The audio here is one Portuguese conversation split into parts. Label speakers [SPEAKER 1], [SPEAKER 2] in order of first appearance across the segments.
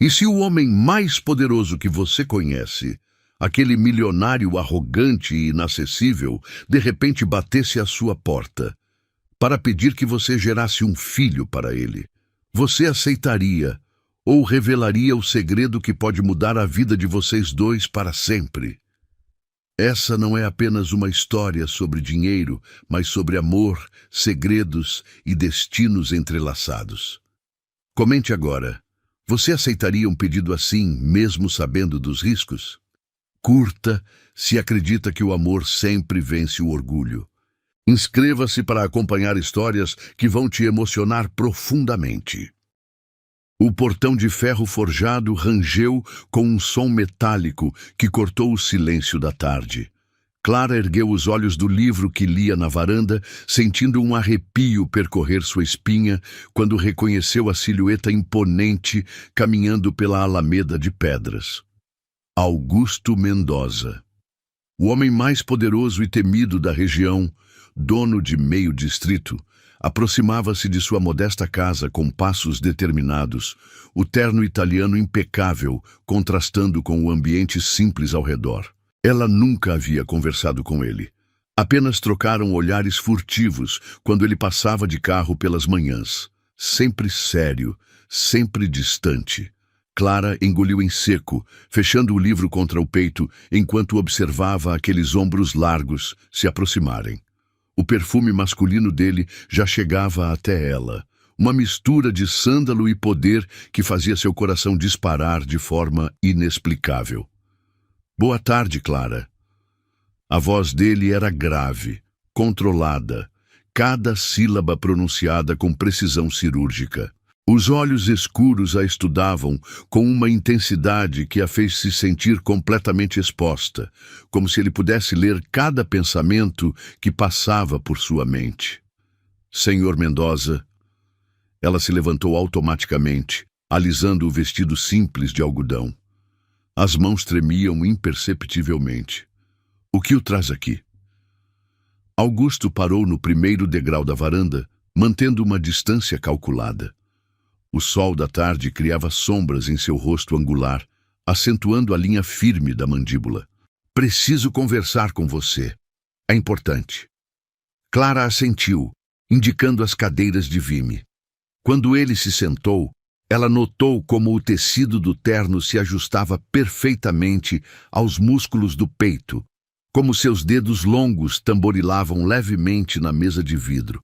[SPEAKER 1] E se o homem mais poderoso que você conhece, aquele milionário arrogante e inacessível, de repente batesse à sua porta para pedir que você gerasse um filho para ele, você aceitaria ou revelaria o segredo que pode mudar a vida de vocês dois para sempre? Essa não é apenas uma história sobre dinheiro, mas sobre amor, segredos e destinos entrelaçados. Comente agora. Você aceitaria um pedido assim, mesmo sabendo dos riscos? Curta se acredita que o amor sempre vence o orgulho. Inscreva-se para acompanhar histórias que vão te emocionar profundamente. O portão de ferro forjado rangeu com um som metálico que cortou o silêncio da tarde. Clara ergueu os olhos do livro que lia na varanda, sentindo um arrepio percorrer sua espinha quando reconheceu a silhueta imponente caminhando pela alameda de pedras. Augusto Mendoza. O homem mais poderoso e temido da região, dono de meio distrito, aproximava-se de sua modesta casa com passos determinados, o terno italiano impecável contrastando com o ambiente simples ao redor. Ela nunca havia conversado com ele. Apenas trocaram olhares furtivos quando ele passava de carro pelas manhãs. Sempre sério, sempre distante. Clara engoliu em seco, fechando o livro contra o peito, enquanto observava aqueles ombros largos se aproximarem. O perfume masculino dele já chegava até ela, uma mistura de sândalo e poder que fazia seu coração disparar de forma inexplicável. Boa tarde, Clara. A voz dele era grave, controlada, cada sílaba pronunciada com precisão cirúrgica. Os olhos escuros a estudavam com uma intensidade que a fez se sentir completamente exposta, como se ele pudesse ler cada pensamento que passava por sua mente. Senhor Mendoza. Ela se levantou automaticamente, alisando o vestido simples de algodão. As mãos tremiam imperceptivelmente. O que o traz aqui? Augusto parou no primeiro degrau da varanda, mantendo uma distância calculada. O sol da tarde criava sombras em seu rosto angular, acentuando a linha firme da mandíbula. Preciso conversar com você. É importante. Clara assentiu, indicando as cadeiras de vime. Quando ele se sentou, ela notou como o tecido do terno se ajustava perfeitamente aos músculos do peito, como seus dedos longos tamborilavam levemente na mesa de vidro.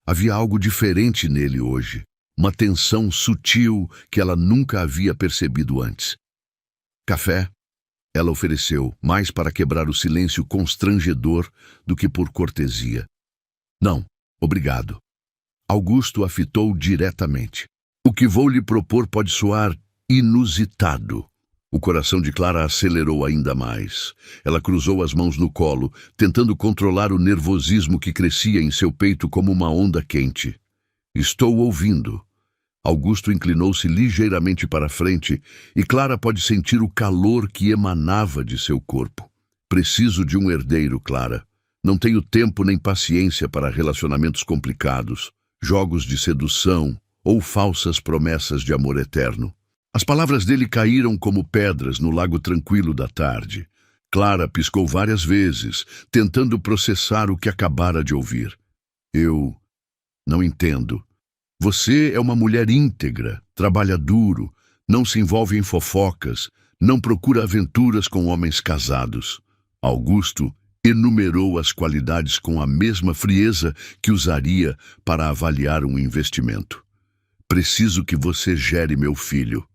[SPEAKER 1] Havia algo diferente nele hoje, uma tensão sutil que ela nunca havia percebido antes. Café? Ela ofereceu, mais para quebrar o silêncio constrangedor do que por cortesia. Não, obrigado. Augusto a fitou diretamente. O que vou lhe propor pode soar inusitado. O coração de Clara acelerou ainda mais. Ela cruzou as mãos no colo, tentando controlar o nervosismo que crescia em seu peito como uma onda quente. Estou ouvindo. Augusto inclinou-se ligeiramente para frente e Clara pode sentir o calor que emanava de seu corpo. Preciso de um herdeiro, Clara. Não tenho tempo nem paciência para relacionamentos complicados, jogos de sedução ou falsas promessas de amor eterno. As palavras dele caíram como pedras no lago tranquilo da tarde. Clara piscou várias vezes, tentando processar o que acabara de ouvir. Eu não entendo. Você é uma mulher íntegra, trabalha duro, não se envolve em fofocas, não procura aventuras com homens casados. Augusto enumerou as qualidades com a mesma frieza que usaria para avaliar um investimento. Preciso que você gere meu filho.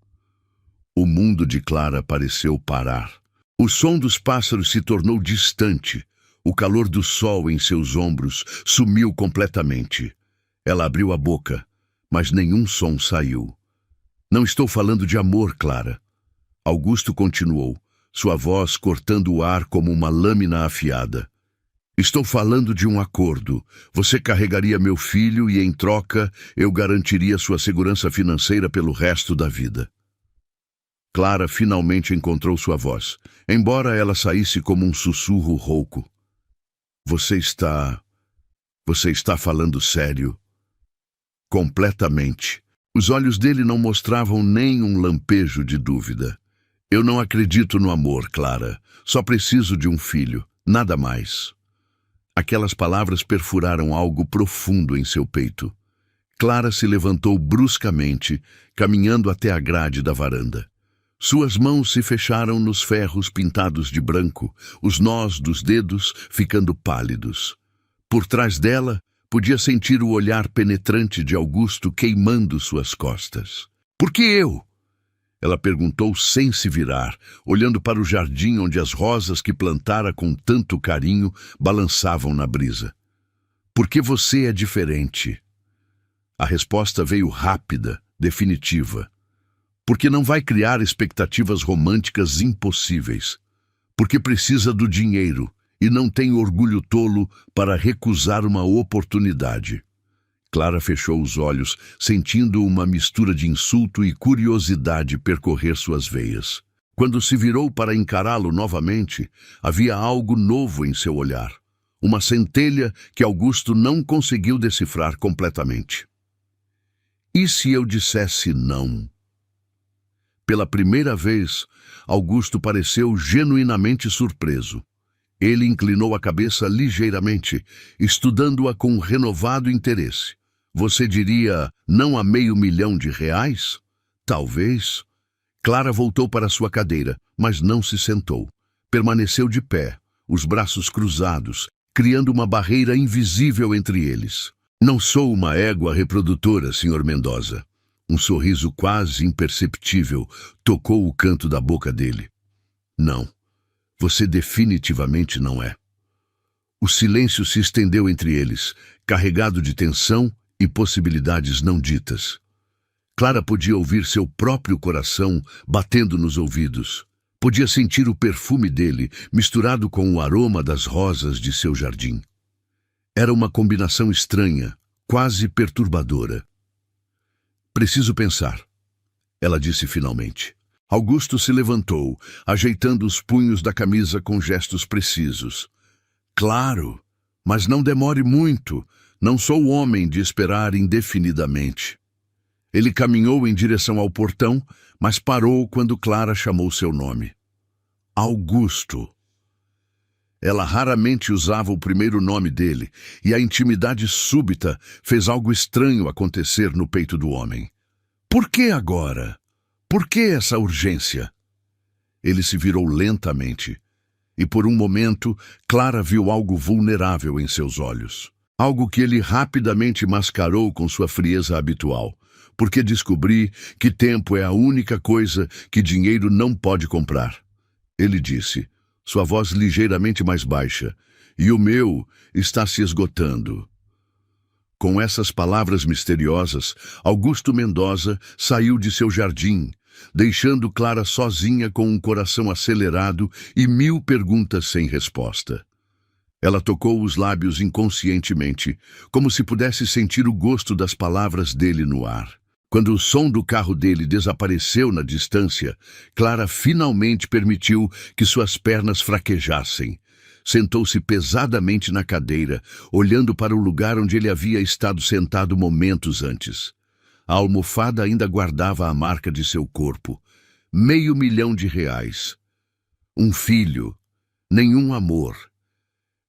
[SPEAKER 1] O mundo de Clara pareceu parar. O som dos pássaros se tornou distante. O calor do sol em seus ombros sumiu completamente. Ela abriu a boca, mas nenhum som saiu. Não estou falando de amor, Clara. Augusto continuou, sua voz cortando o ar como uma lâmina afiada. Estou falando de um acordo. Você carregaria meu filho e, em troca, eu garantiria sua segurança financeira pelo resto da vida. Clara finalmente encontrou sua voz, embora ela saísse como um sussurro rouco. Você está falando sério? Completamente. Os olhos dele não mostravam nem um lampejo de dúvida. Eu não acredito no amor, Clara. Só preciso de um filho, nada mais. Aquelas palavras perfuraram algo profundo em seu peito. Clara se levantou bruscamente, caminhando até a grade da varanda. Suas mãos se fecharam nos ferros pintados de branco, os nós dos dedos ficando pálidos. Por trás dela, podia sentir o olhar penetrante de Augusto queimando suas costas. "Por que eu?" Ela perguntou sem se virar, olhando para o jardim onde as rosas que plantara com tanto carinho balançavam na brisa. "Porque você é diferente." A resposta veio rápida, definitiva. "Porque não vai criar expectativas românticas impossíveis. Porque precisa do dinheiro e não tem orgulho tolo para recusar uma oportunidade." Clara fechou os olhos, sentindo uma mistura de insulto e curiosidade percorrer suas veias. Quando se virou para encará-lo novamente, havia algo novo em seu olhar. Uma centelha que Augusto não conseguiu decifrar completamente. "E se eu dissesse não?" Pela primeira vez, Augusto pareceu genuinamente surpreso. Ele inclinou a cabeça ligeiramente, estudando-a com renovado interesse. "Você diria não a R$500.000? Talvez." Clara voltou para sua cadeira, mas não se sentou. Permaneceu de pé, os braços cruzados, criando uma barreira invisível entre eles. "Não sou uma égua reprodutora, Sr. Mendoza." Um sorriso quase imperceptível tocou o canto da boca dele. "Não, você definitivamente não é." O silêncio se estendeu entre eles, carregado de tensão e possibilidades não ditas. Clara podia ouvir seu próprio coração batendo nos ouvidos. Podia sentir o perfume dele misturado com o aroma das rosas de seu jardim. Era uma combinação estranha, quase perturbadora. "Preciso pensar", ela disse finalmente. Augusto se levantou, ajeitando os punhos da camisa com gestos precisos. "Claro, mas não demore muito. Não sou o homem de esperar indefinidamente." Ele caminhou em direção ao portão, mas parou quando Clara chamou seu nome. "Augusto." Ela raramente usava o primeiro nome dele, e a intimidade súbita fez algo estranho acontecer no peito do homem. "Por que agora? Por que essa urgência?" Ele se virou lentamente, e por um momento Clara viu algo vulnerável em seus olhos. Algo que ele rapidamente mascarou com sua frieza habitual, porque descobri que tempo é a única coisa que dinheiro não pode comprar. Ele disse, sua voz ligeiramente mais baixa, "E o meu está se esgotando." Com essas palavras misteriosas, Augusto Mendoza saiu de seu jardim, deixando Clara sozinha com um coração acelerado e 1000 perguntas sem resposta. Ela tocou os lábios inconscientemente, como se pudesse sentir o gosto das palavras dele no ar. Quando o som do carro dele desapareceu na distância, Clara finalmente permitiu que suas pernas fraquejassem. Sentou-se pesadamente na cadeira, olhando para o lugar onde ele havia estado sentado momentos antes. A almofada ainda guardava a marca de seu corpo. R$500.000. Um filho. Nenhum amor.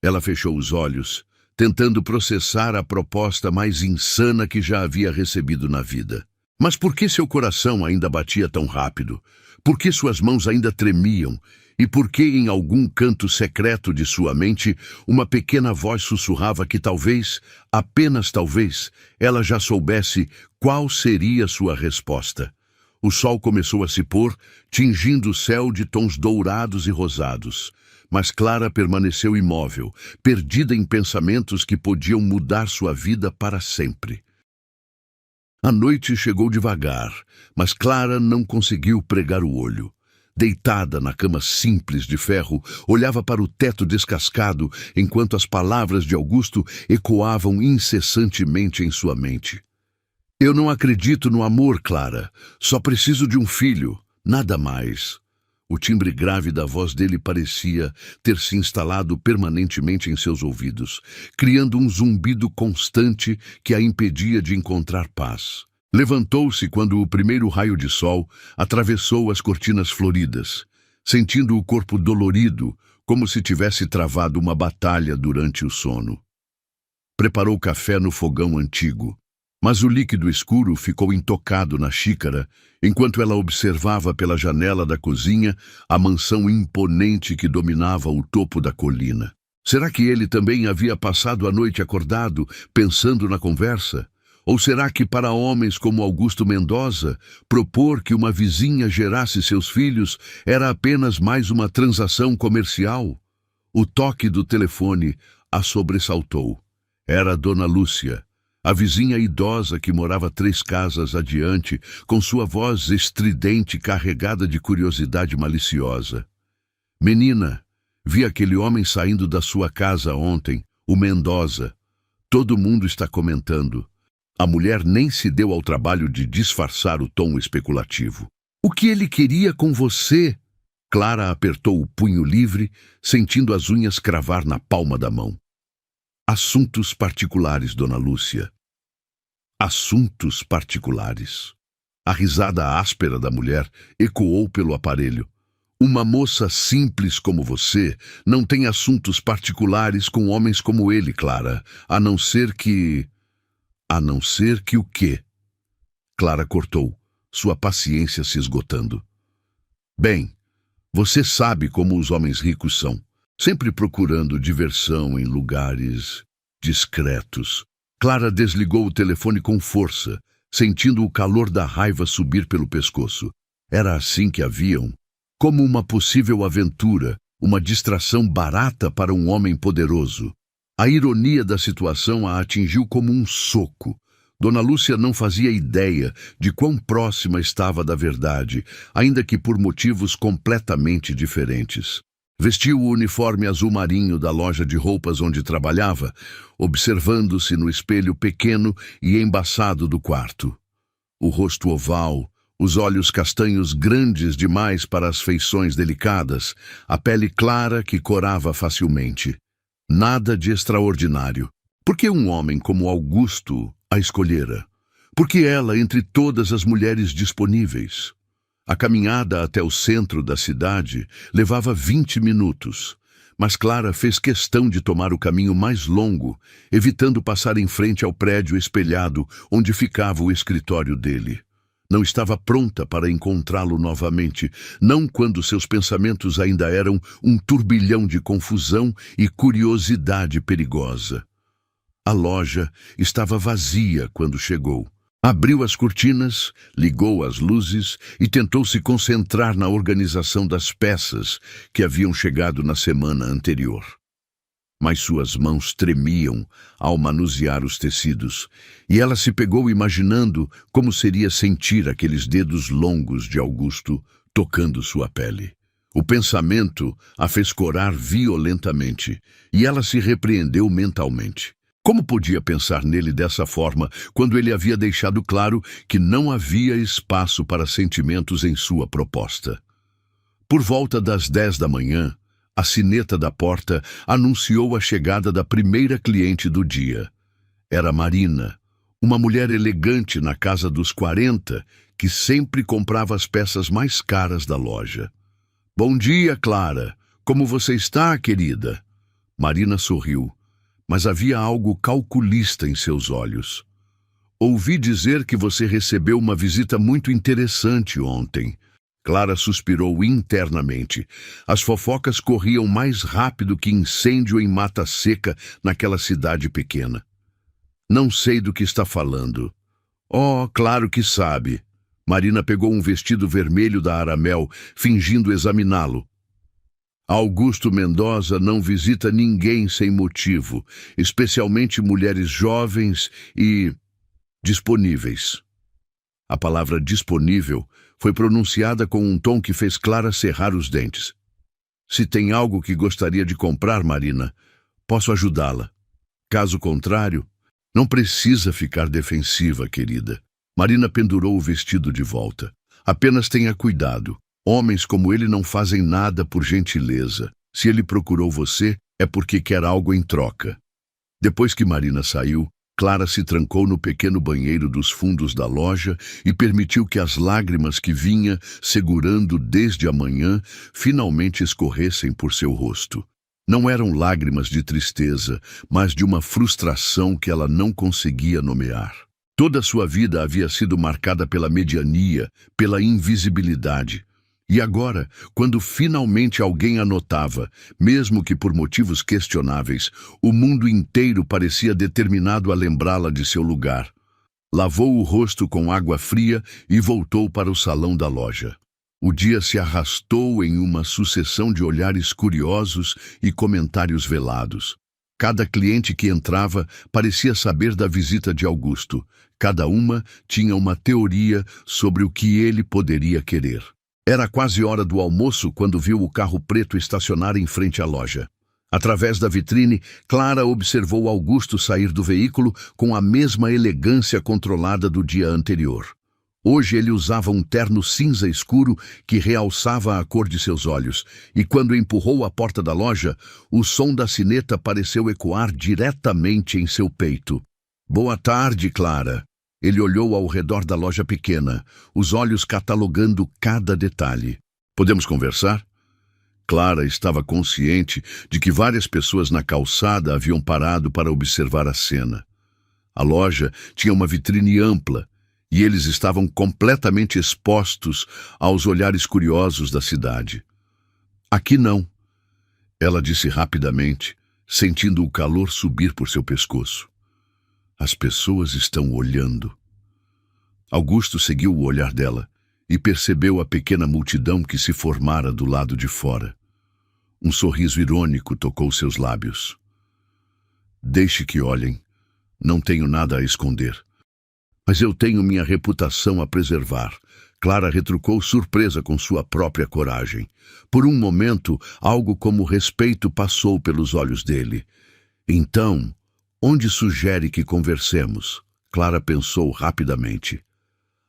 [SPEAKER 1] Ela fechou os olhos, tentando processar a proposta mais insana que já havia recebido na vida. Mas por que seu coração ainda batia tão rápido? Por que suas mãos ainda tremiam? E por que em algum canto secreto de sua mente, uma pequena voz sussurrava que talvez, apenas talvez, ela já soubesse qual seria sua resposta? O sol começou a se pôr, tingindo o céu de tons dourados e rosados. Mas Clara permaneceu imóvel, perdida em pensamentos que podiam mudar sua vida para sempre. A noite chegou devagar, mas Clara não conseguiu pregar o olho. Deitada na cama simples de ferro, olhava para o teto descascado, enquanto as palavras de Augusto ecoavam incessantemente em sua mente. "Eu não acredito no amor, Clara. Só preciso de um filho, nada mais." O timbre grave da voz dele parecia ter se instalado permanentemente em seus ouvidos, criando um zumbido constante que a impedia de encontrar paz. Levantou-se quando o primeiro raio de sol atravessou as cortinas floridas, sentindo o corpo dolorido, como se tivesse travado uma batalha durante o sono. Preparou café no fogão antigo, mas o líquido escuro ficou intocado na xícara, enquanto ela observava pela janela da cozinha a mansão imponente que dominava o topo da colina. Será que ele também havia passado a noite acordado, pensando na conversa? Ou será que para homens como Augusto Mendoza, propor que uma vizinha gerasse seus filhos era apenas mais uma transação comercial? O toque do telefone a sobressaltou. Era Dona Lúcia, a vizinha idosa que morava 3 casas adiante, com sua voz estridente carregada de curiosidade maliciosa. Menina, vi aquele homem saindo da sua casa ontem, o Mendoza. Todo mundo está comentando. A mulher nem se deu ao trabalho de disfarçar o tom especulativo. O que ele queria com você? Clara apertou o punho livre, sentindo as unhas cravar na palma da mão. Assuntos particulares, Dona Lúcia. Assuntos particulares. A risada áspera da mulher ecoou pelo aparelho. Uma moça simples como você não tem assuntos particulares com homens como ele, Clara, a não ser que... A não ser que o quê? Clara cortou, sua paciência se esgotando. Bem, você sabe como os homens ricos são, sempre procurando diversão em lugares discretos. Clara desligou o telefone com força, sentindo o calor da raiva subir pelo pescoço. Era assim que haviam, como uma possível aventura, uma distração barata para um homem poderoso. A ironia da situação a atingiu como um soco. Dona Lúcia não fazia ideia de quão próxima estava da verdade, ainda que por motivos completamente diferentes. Vestiu o uniforme azul marinho da loja de roupas onde trabalhava, observando-se no espelho pequeno e embaçado do quarto. O rosto oval, os olhos castanhos grandes demais para as feições delicadas, a pele clara que corava facilmente. Nada de extraordinário. Por que um homem como Augusto a escolhera? Por que ela entre todas as mulheres disponíveis? A caminhada até o centro da cidade levava 20 minutos, mas Clara fez questão de tomar o caminho mais longo, evitando passar em frente ao prédio espelhado onde ficava o escritório dele. Não estava pronta para encontrá-lo novamente, não quando seus pensamentos ainda eram um turbilhão de confusão e curiosidade perigosa. A loja estava vazia quando chegou. Abriu as cortinas, ligou as luzes e tentou se concentrar na organização das peças que haviam chegado na semana anterior. Mas suas mãos tremiam ao manusear os tecidos, e ela se pegou imaginando como seria sentir aqueles dedos longos de Augusto tocando sua pele. O pensamento a fez corar violentamente, e ela se repreendeu mentalmente. Como podia pensar nele dessa forma quando ele havia deixado claro que não havia espaço para sentimentos em sua proposta? Por volta das 10 da manhã, a sineta da porta anunciou a chegada da primeira cliente do dia. Era Marina, uma mulher elegante na casa dos 40, que sempre comprava as peças mais caras da loja. Bom dia, Clara. Como você está, querida? Marina sorriu, mas havia algo calculista em seus olhos. Ouvi dizer que você recebeu uma visita muito interessante ontem. Clara suspirou internamente. As fofocas corriam mais rápido que incêndio em mata seca naquela cidade pequena. Não sei do que está falando. Oh, claro que sabe. Marina pegou um vestido vermelho da Aramel, fingindo examiná-lo. Augusto Mendoza não visita ninguém sem motivo, especialmente mulheres jovens e disponíveis. A palavra disponível foi pronunciada com um tom que fez Clara cerrar os dentes. Se tem algo que gostaria de comprar, Marina, posso ajudá-la. Caso contrário, não precisa ficar defensiva, querida. Marina pendurou o vestido de volta. Apenas tenha cuidado. Homens como ele não fazem nada por gentileza. Se ele procurou você, é porque quer algo em troca. Depois que Marina saiu, Clara se trancou no pequeno banheiro dos fundos da loja e permitiu que as lágrimas que vinha segurando desde a manhã finalmente escorressem por seu rosto. Não eram lágrimas de tristeza, mas de uma frustração que ela não conseguia nomear. Toda a sua vida havia sido marcada pela mediania, pela invisibilidade. E agora, quando finalmente alguém a notava, mesmo que por motivos questionáveis, o mundo inteiro parecia determinado a lembrá-la de seu lugar. Lavou o rosto com água fria e voltou para o salão da loja. O dia se arrastou em uma sucessão de olhares curiosos e comentários velados. Cada cliente que entrava parecia saber da visita de Augusto. Cada uma tinha uma teoria sobre o que ele poderia querer. Era quase hora do almoço quando viu o carro preto estacionar em frente à loja. Através da vitrine, Clara observou Augusto sair do veículo com a mesma elegância controlada do dia anterior. Hoje ele usava um terno cinza escuro que realçava a cor de seus olhos, e quando empurrou a porta da loja, o som da sineta pareceu ecoar diretamente em seu peito. "Boa tarde, Clara." Ele olhou ao redor da loja pequena, os olhos catalogando cada detalhe. "Podemos conversar?" Clara estava consciente de que várias pessoas na calçada haviam parado para observar a cena. A loja tinha uma vitrine ampla, e eles estavam completamente expostos aos olhares curiosos da cidade. "Aqui não," ela disse rapidamente, sentindo o calor subir por seu pescoço. "As pessoas estão olhando." Augusto seguiu o olhar dela e percebeu a pequena multidão que se formara do lado de fora. Um sorriso irônico tocou seus lábios. "Deixe que olhem. Não tenho nada a esconder." "Mas eu tenho minha reputação a preservar." Clara retrucou surpresa com sua própria coragem. Por um momento, algo como respeito passou pelos olhos dele. "Então, onde sugere que conversemos?" Clara pensou rapidamente.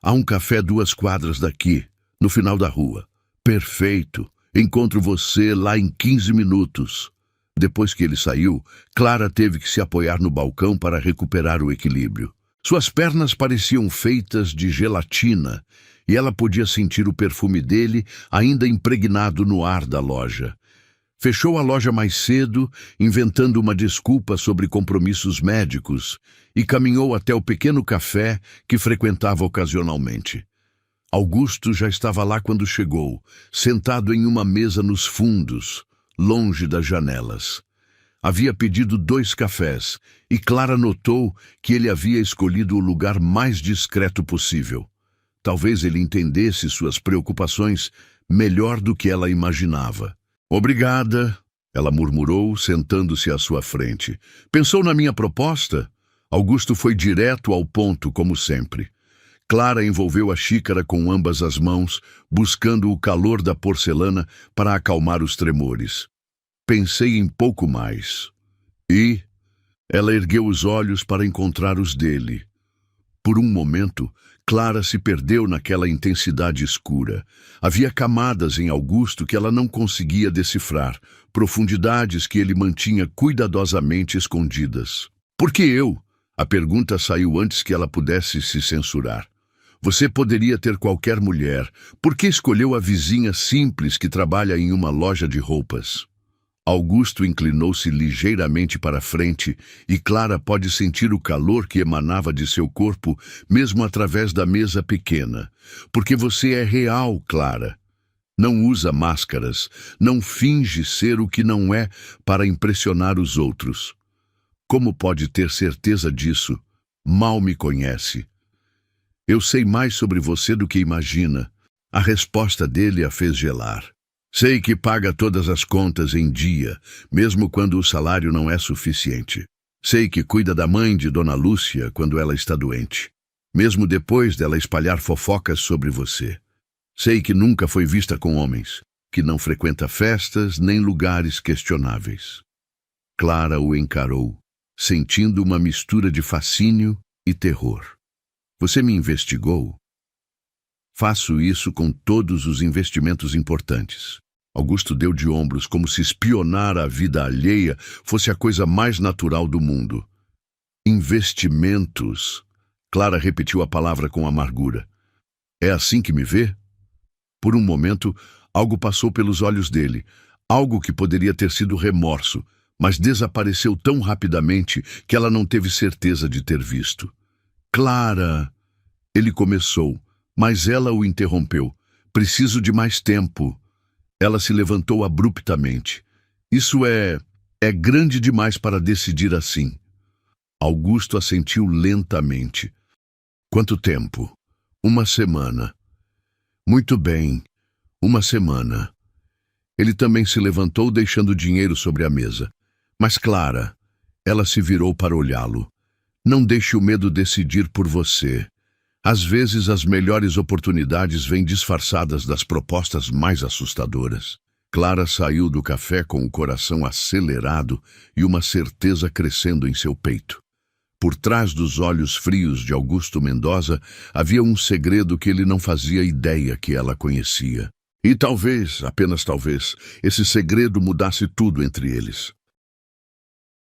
[SPEAKER 1] "Há um café 2 quadras daqui, no final da rua." "Perfeito. Encontro você lá em 15 minutos." Depois que ele saiu, Clara teve que se apoiar no balcão para recuperar o equilíbrio. Suas pernas pareciam feitas de gelatina e ela podia sentir o perfume dele ainda impregnado no ar da loja. Fechou a loja mais cedo, inventando uma desculpa sobre compromissos médicos, e caminhou até o pequeno café que frequentava ocasionalmente. Augusto já estava lá quando chegou, sentado em uma mesa nos fundos, longe das janelas. Havia pedido 2 cafés, e Clara notou que ele havia escolhido o lugar mais discreto possível. Talvez ele entendesse suas preocupações melhor do que ela imaginava. "Obrigada," ela murmurou, sentando-se à sua frente. "Pensou na minha proposta?" Augusto foi direto ao ponto, como sempre. Clara envolveu a xícara com ambas as mãos, buscando o calor da porcelana para acalmar os tremores. "Pensei em pouco mais." "E?" Ela ergueu os olhos para encontrar os dele. Por um momento, Clara se perdeu naquela intensidade escura. Havia camadas em Augusto que ela não conseguia decifrar, profundidades que ele mantinha cuidadosamente escondidas. "Por que eu?" A pergunta saiu antes que ela pudesse se censurar. "Você poderia ter qualquer mulher. Por que escolheu a vizinha simples que trabalha em uma loja de roupas?" Augusto inclinou-se ligeiramente para frente e Clara pôde sentir o calor que emanava de seu corpo, mesmo através da mesa pequena. "Porque você é real, Clara. Não usa máscaras, não finge ser o que não é para impressionar os outros." "Como pode ter certeza disso? Mal me conhece." "Eu sei mais sobre você do que imagina." A resposta dele a fez gelar. "Sei que paga todas as contas em dia, mesmo quando o salário não é suficiente. Sei que cuida da mãe de Dona Lúcia quando ela está doente, mesmo depois dela espalhar fofocas sobre você. Sei que nunca foi vista com homens, que não frequenta festas nem lugares questionáveis." Clara o encarou, sentindo uma mistura de fascínio e terror. "Você me investigou?" "Faço isso com todos os investimentos importantes." Augusto deu de ombros, como se espionar a vida alheia fosse a coisa mais natural do mundo. Investimentos. Clara repetiu a palavra com amargura. É assim que me vê? Por um momento, algo passou pelos olhos dele, algo que poderia ter sido remorso, mas desapareceu tão rapidamente que ela não teve certeza de ter visto. Clara! Ele começou, mas ela o interrompeu. Preciso de mais tempo. Ela se levantou abruptamente. Isso é grande demais para decidir assim. Augusto assentiu lentamente. Quanto tempo? 1 semana. Muito bem, 1 semana. Ele também se levantou, deixando o dinheiro sobre a mesa. Mas Clara, ela se virou para olhá-lo. Não deixe o medo decidir por você. Às vezes as melhores oportunidades vêm disfarçadas das propostas mais assustadoras. Clara saiu do café com o coração acelerado e uma certeza crescendo em seu peito. Por trás dos olhos frios de Augusto Mendoza havia um segredo que ele não fazia ideia que ela conhecia. E talvez, apenas talvez, esse segredo mudasse tudo entre eles.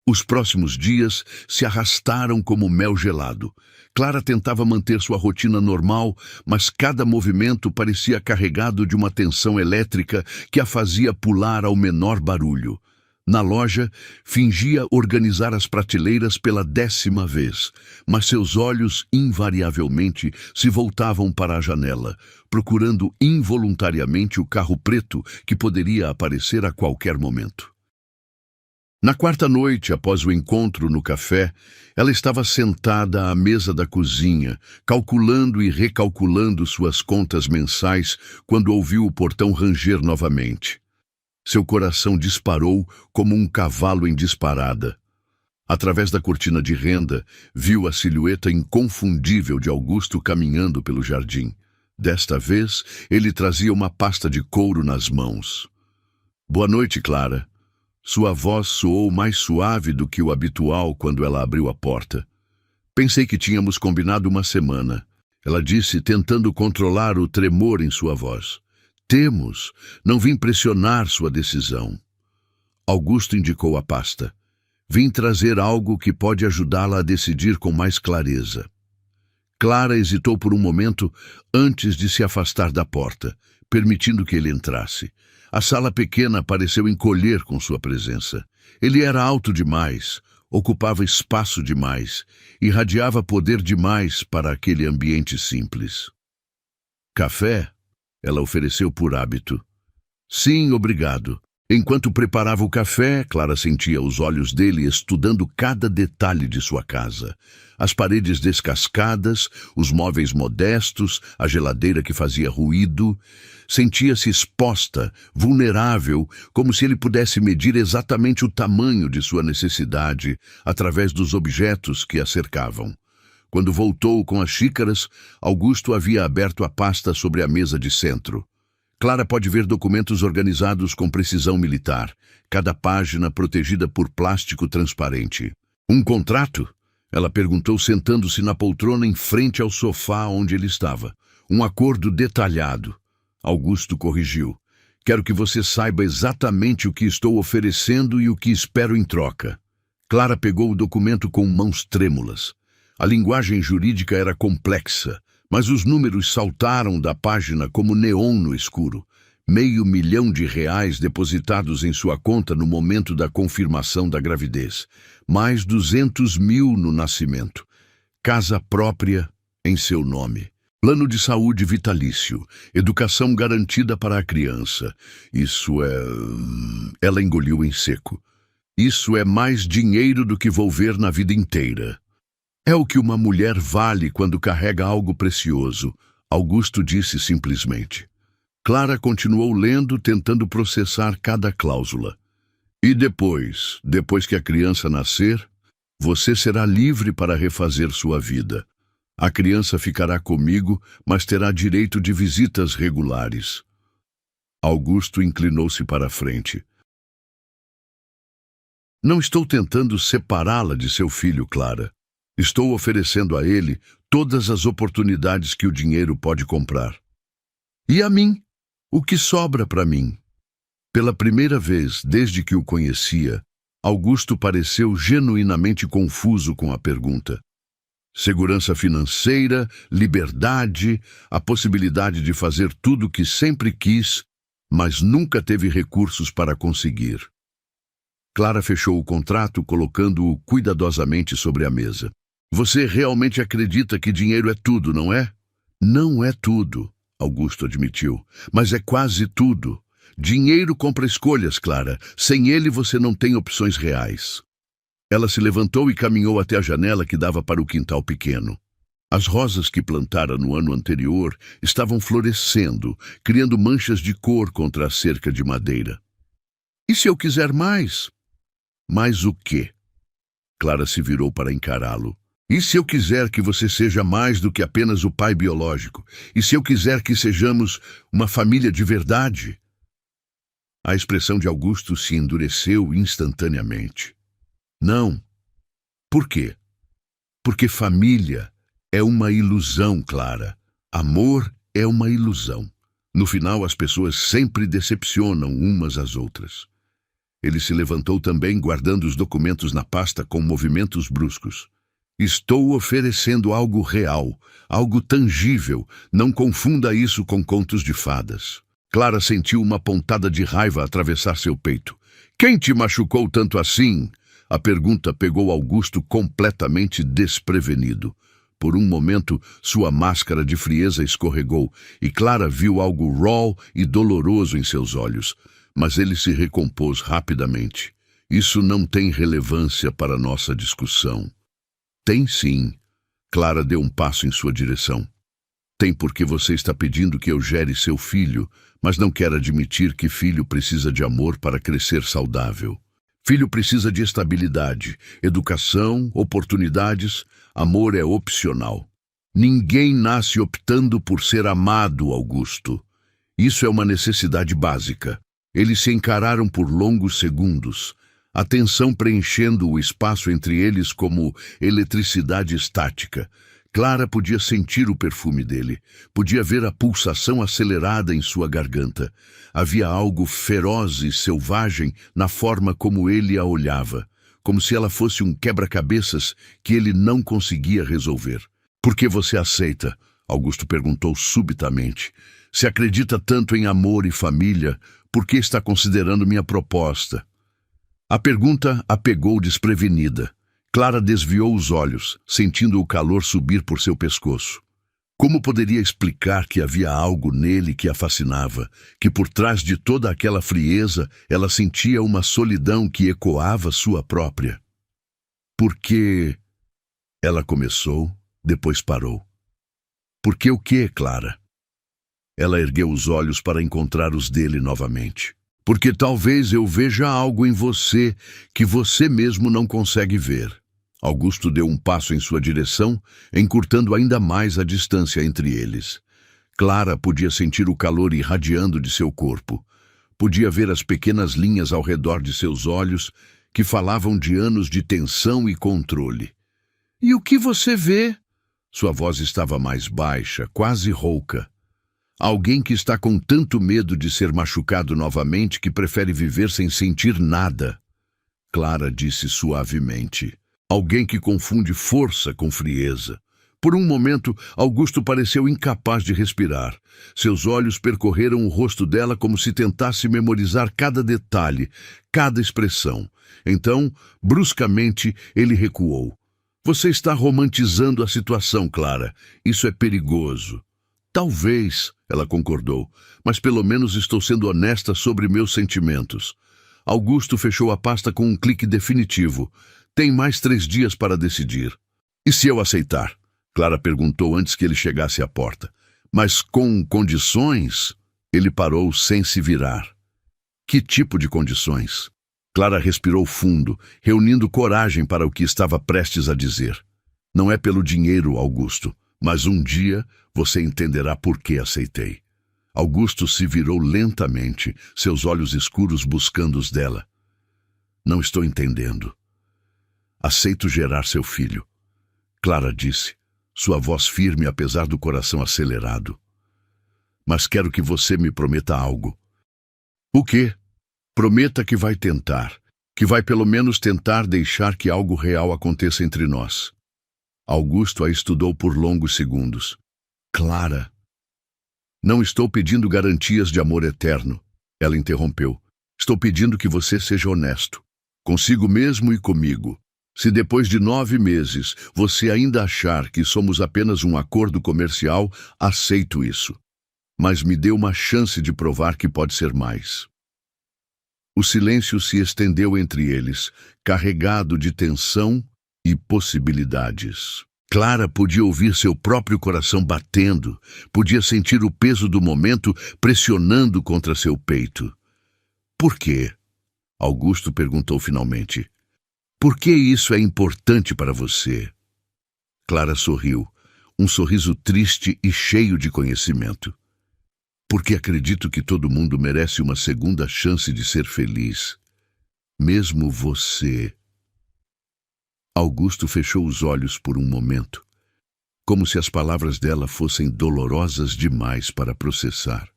[SPEAKER 1] Os próximos dias se arrastaram como mel gelado. Clara tentava manter sua rotina normal, mas cada movimento parecia carregado de uma tensão elétrica que a fazia pular ao menor barulho. Na loja, fingia organizar as prateleiras pela 10ª vez, mas seus olhos invariavelmente se voltavam para a janela, procurando involuntariamente o carro preto que poderia aparecer a qualquer momento. Na 4ª noite, após o encontro no café, ela estava sentada à mesa da cozinha, calculando e recalculando suas contas mensais, quando ouviu o portão ranger novamente. Seu coração disparou como um cavalo em disparada. Através da cortina de renda, viu a silhueta inconfundível de Augusto caminhando pelo jardim. Desta vez, ele trazia uma pasta de couro nas mãos. Boa noite, Clara. Sua voz soou mais suave do que o habitual quando ela abriu a porta. Pensei que tínhamos combinado 1 semana. Ela disse, tentando controlar o tremor em sua voz. Temos. Não vim pressionar sua decisão. Augusto indicou a pasta. Vim trazer algo que pode ajudá-la a decidir com mais clareza. Clara hesitou por um momento antes de se afastar da porta, permitindo que ele entrasse. A sala pequena pareceu encolher com sua presença. Ele era alto demais, ocupava espaço demais, irradiava poder demais para aquele ambiente simples. Café? Ela ofereceu por hábito. Sim, obrigado. Enquanto preparava o café, Clara sentia os olhos dele estudando cada detalhe de sua casa. As paredes descascadas, os móveis modestos, a geladeira que fazia ruído. Sentia-se exposta, vulnerável, como se ele pudesse medir exatamente o tamanho de sua necessidade através dos objetos que a cercavam. Quando voltou com as xícaras, Augusto havia aberto a pasta sobre a mesa de centro. Clara pode ver documentos organizados com precisão militar, cada página protegida por plástico transparente. Um contrato? Ela perguntou, sentando-se na poltrona em frente ao sofá onde ele estava. Um acordo detalhado. Augusto corrigiu. Quero que você saiba exatamente o que estou oferecendo e o que espero em troca. Clara pegou o documento com mãos trêmulas. A linguagem jurídica era complexa, mas os números saltaram da página como neon no escuro. R$500 mil depositados em sua conta no momento da confirmação da gravidez. Mais 200 mil no nascimento. Casa própria em seu nome. Plano de saúde vitalício. Educação garantida para a criança. Isso é... Ela engoliu em seco. Isso é mais dinheiro do que vou ver na vida inteira. É o que uma mulher vale quando carrega algo precioso, Augusto disse simplesmente. Clara continuou lendo, tentando processar cada cláusula. E depois que a criança nascer, você será livre para refazer sua vida. A criança ficará comigo, mas terá direito de visitas regulares. Augusto inclinou-se para a frente. Não estou tentando separá-la de seu filho, Clara. Estou oferecendo a ele todas as oportunidades que o dinheiro pode comprar. E a mim? O que sobra para mim? Pela primeira vez desde que o conhecia, Augusto pareceu genuinamente confuso com a pergunta. Segurança financeira, liberdade, a possibilidade de fazer tudo o que sempre quis, mas nunca teve recursos para conseguir. Clara fechou o contrato, colocando-o cuidadosamente sobre a mesa. Você realmente acredita que dinheiro é tudo, não é? Não é tudo, Augusto admitiu, mas é quase tudo. Dinheiro compra escolhas, Clara. Sem ele você não tem opções reais. Ela se levantou e caminhou até a janela que dava para o quintal pequeno. As rosas que plantara no ano anterior estavam florescendo, criando manchas de cor contra a cerca de madeira. E se eu quiser mais? Mais o quê? Clara se virou para encará-lo. E se eu quiser que você seja mais do que apenas o pai biológico? E se eu quiser que sejamos uma família de verdade? A expressão de Augusto se endureceu instantaneamente. Não. Por quê? Porque família é uma ilusão, Clara. Amor é uma ilusão. No final, as pessoas sempre decepcionam umas às outras. Ele se levantou também, guardando os documentos na pasta com movimentos bruscos. Estou oferecendo algo real, algo tangível. Não confunda isso com contos de fadas. Clara sentiu uma pontada de raiva atravessar seu peito. Quem te machucou tanto assim? A pergunta pegou Augusto completamente desprevenido. Por um momento, sua máscara de frieza escorregou e Clara viu algo raw e doloroso em seus olhos. Mas ele se recompôs rapidamente. Isso não tem relevância para nossa discussão. Tem sim. Clara deu um passo em sua direção. Tem porque você está pedindo que eu gere seu filho, mas não quer admitir que filho precisa de amor para crescer saudável. Filho precisa de estabilidade, educação, oportunidades. Amor é opcional. Ninguém nasce optando por ser amado, Augusto. Isso é uma necessidade básica. Eles se encararam por longos segundos, a tensão preenchendo o espaço entre eles como eletricidade estática. Clara podia sentir o perfume dele, podia ver a pulsação acelerada em sua garganta. Havia algo feroz e selvagem na forma como ele a olhava, como se ela fosse um quebra-cabeças que ele não conseguia resolver. Por que você aceita? Augusto perguntou subitamente. Se acredita tanto em amor e família, por que está considerando minha proposta? A pergunta a pegou desprevenida. Clara desviou os olhos, sentindo o calor subir por seu pescoço. Como poderia explicar que havia algo nele que a fascinava, que por trás de toda aquela frieza ela sentia uma solidão que ecoava sua própria? Porque... Ela começou, depois parou. Por que o quê, Clara? Ela ergueu os olhos para encontrar os dele novamente. Porque talvez eu veja algo em você que você mesmo não consegue ver. Augusto deu um passo em sua direção, encurtando ainda mais a distância entre eles. Clara podia sentir o calor irradiando de seu corpo. Podia ver as pequenas linhas ao redor de seus olhos que falavam de anos de tensão e controle. E o que você vê? Sua voz estava mais baixa, quase rouca. Alguém que está com tanto medo de ser machucado novamente que prefere viver sem sentir nada. Clara disse suavemente. Alguém que confunde força com frieza. Por um momento, Augusto pareceu incapaz de respirar. Seus olhos percorreram o rosto dela como se tentasse memorizar cada detalhe, cada expressão. Então, bruscamente, ele recuou. Você está romantizando a situação, Clara. Isso é perigoso. Talvez, ela concordou, mas pelo menos estou sendo honesta sobre meus sentimentos. Augusto fechou a pasta com um clique definitivo. Tem mais 3 dias para decidir. E se eu aceitar? Clara perguntou antes que ele chegasse à porta. Mas com condições? Ele parou sem se virar. Que tipo de condições? Clara respirou fundo, reunindo coragem para o que estava prestes a dizer. Não é pelo dinheiro, Augusto, mas um dia você entenderá por que aceitei. Augusto se virou lentamente, seus olhos escuros buscando os dela. Não estou entendendo. Aceito gerar seu filho. Clara disse, sua voz firme apesar do coração acelerado. Mas quero que você me prometa algo. O quê? Prometa que vai tentar. que vai pelo menos tentar deixar que algo real aconteça entre nós. Augusto a estudou por longos segundos. Clara. Não estou pedindo garantias de amor eterno, ela interrompeu. Estou pedindo que você seja honesto, consigo mesmo e comigo. Se depois de 9 meses você ainda achar que somos apenas um acordo comercial, aceito isso. Mas me dê uma chance de provar que pode ser mais. O silêncio se estendeu entre eles, carregado de tensão e possibilidades. Clara podia ouvir seu próprio coração batendo, podia sentir o peso do momento pressionando contra seu peito. Por quê? Augusto perguntou finalmente. Por que isso é importante para você? Clara sorriu, um sorriso triste e cheio de conhecimento. Porque acredito que todo mundo merece uma segunda chance de ser feliz. Mesmo você. Augusto fechou os olhos por um momento, como se as palavras dela fossem dolorosas demais para processar.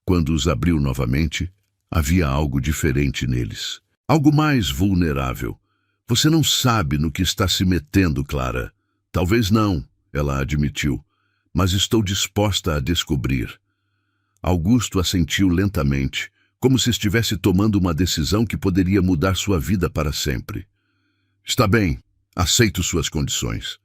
[SPEAKER 1] Quando os abriu novamente, havia algo diferente neles. Algo mais vulnerável. Você não sabe no que está se metendo, Clara. Talvez não, ela admitiu, mas estou disposta a descobrir. Augusto assentiu lentamente, como se estivesse tomando uma decisão que poderia mudar sua vida para sempre. Está bem, aceito suas condições.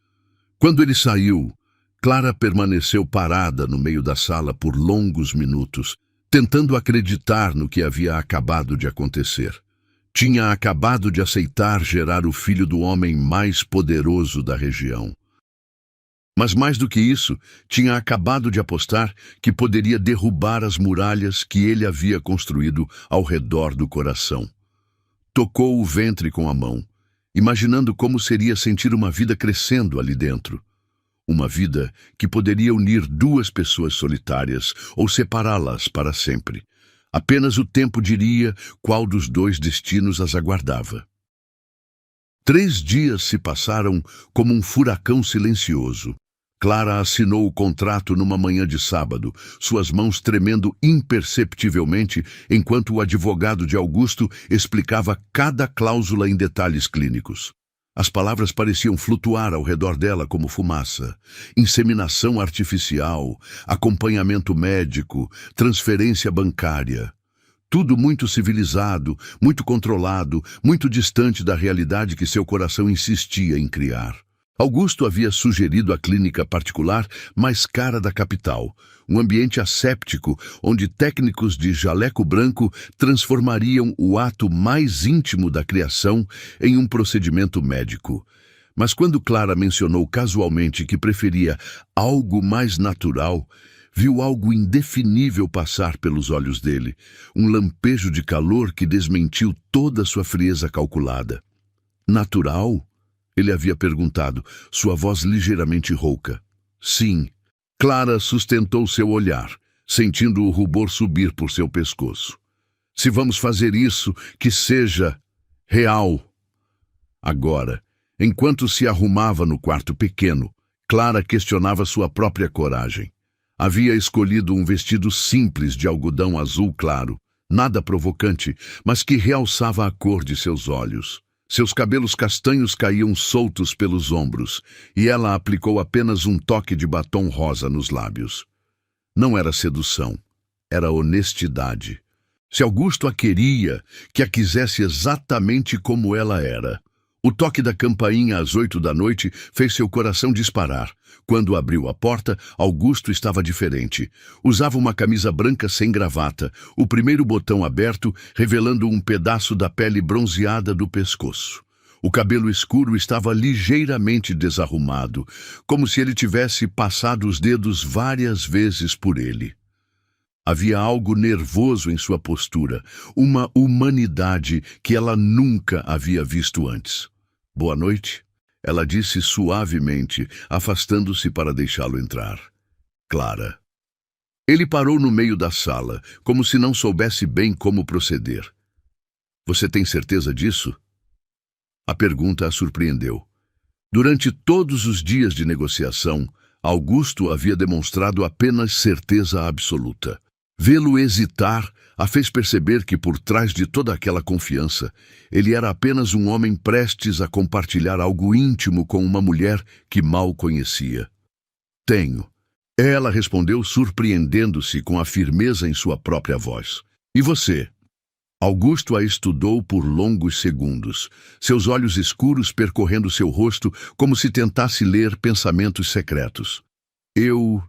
[SPEAKER 1] Quando ele saiu, Clara permaneceu parada no meio da sala por longos minutos, tentando acreditar no que havia acabado de acontecer. Tinha acabado de aceitar gerar o filho do homem mais poderoso da região. Mas mais do que isso, tinha acabado de apostar que poderia derrubar as muralhas que ele havia construído ao redor do coração. Tocou o ventre com a mão, imaginando como seria sentir uma vida crescendo ali dentro. Uma vida que poderia unir 2 pessoas solitárias ou separá-las para sempre. Apenas o tempo diria qual dos 2 destinos as aguardava. 3 dias se passaram como um furacão silencioso. Clara assinou o contrato numa manhã de sábado, suas mãos tremendo imperceptivelmente enquanto o advogado de Augusto explicava cada cláusula em detalhes clínicos. As palavras pareciam flutuar ao redor dela como fumaça. Inseminação artificial, acompanhamento médico, transferência bancária. Tudo muito civilizado, muito controlado, muito distante da realidade que seu coração insistia em criar. Augusto havia sugerido a clínica particular mais cara da capital, um ambiente asséptico onde técnicos de jaleco branco transformariam o ato mais íntimo da criação em um procedimento médico. Mas quando Clara mencionou casualmente que preferia algo mais natural, viu algo indefinível passar pelos olhos dele, um lampejo de calor que desmentiu toda sua frieza calculada. Natural? Ele havia perguntado, sua voz ligeiramente rouca. Sim. Clara sustentou seu olhar, sentindo o rubor subir por seu pescoço. Se vamos fazer isso, que seja real. Agora, enquanto se arrumava no quarto pequeno, Clara questionava sua própria coragem. Havia escolhido um vestido simples de algodão azul claro, nada provocante, mas que realçava a cor de seus olhos. Seus cabelos castanhos caíam soltos pelos ombros, e ela aplicou apenas um toque de batom rosa nos lábios. Não era sedução, era honestidade. Se Augusto a queria, que a quisesse exatamente como ela era. O toque da campainha às 8 da noite fez seu coração disparar. Quando abriu a porta, Augusto estava diferente. Usava uma camisa branca sem gravata, o primeiro botão aberto, revelando um pedaço da pele bronzeada do pescoço. O cabelo escuro estava ligeiramente desarrumado, como se ele tivesse passado os dedos várias vezes por ele. Havia algo nervoso em sua postura, uma humanidade que ela nunca havia visto antes. Boa noite, ela disse suavemente, afastando-se para deixá-lo entrar. Clara. Ele parou no meio da sala, como se não soubesse bem como proceder. Você tem certeza disso? A pergunta a surpreendeu. Durante todos os dias de negociação, Augusto havia demonstrado apenas certeza absoluta. Vê-lo hesitar a fez perceber que por trás de toda aquela confiança, ele era apenas um homem prestes a compartilhar algo íntimo com uma mulher que mal conhecia. Tenho. Ela respondeu, surpreendendo-se com a firmeza em sua própria voz. E você? Augusto a estudou por longos segundos, seus olhos escuros percorrendo seu rosto como se tentasse ler pensamentos secretos. Eu...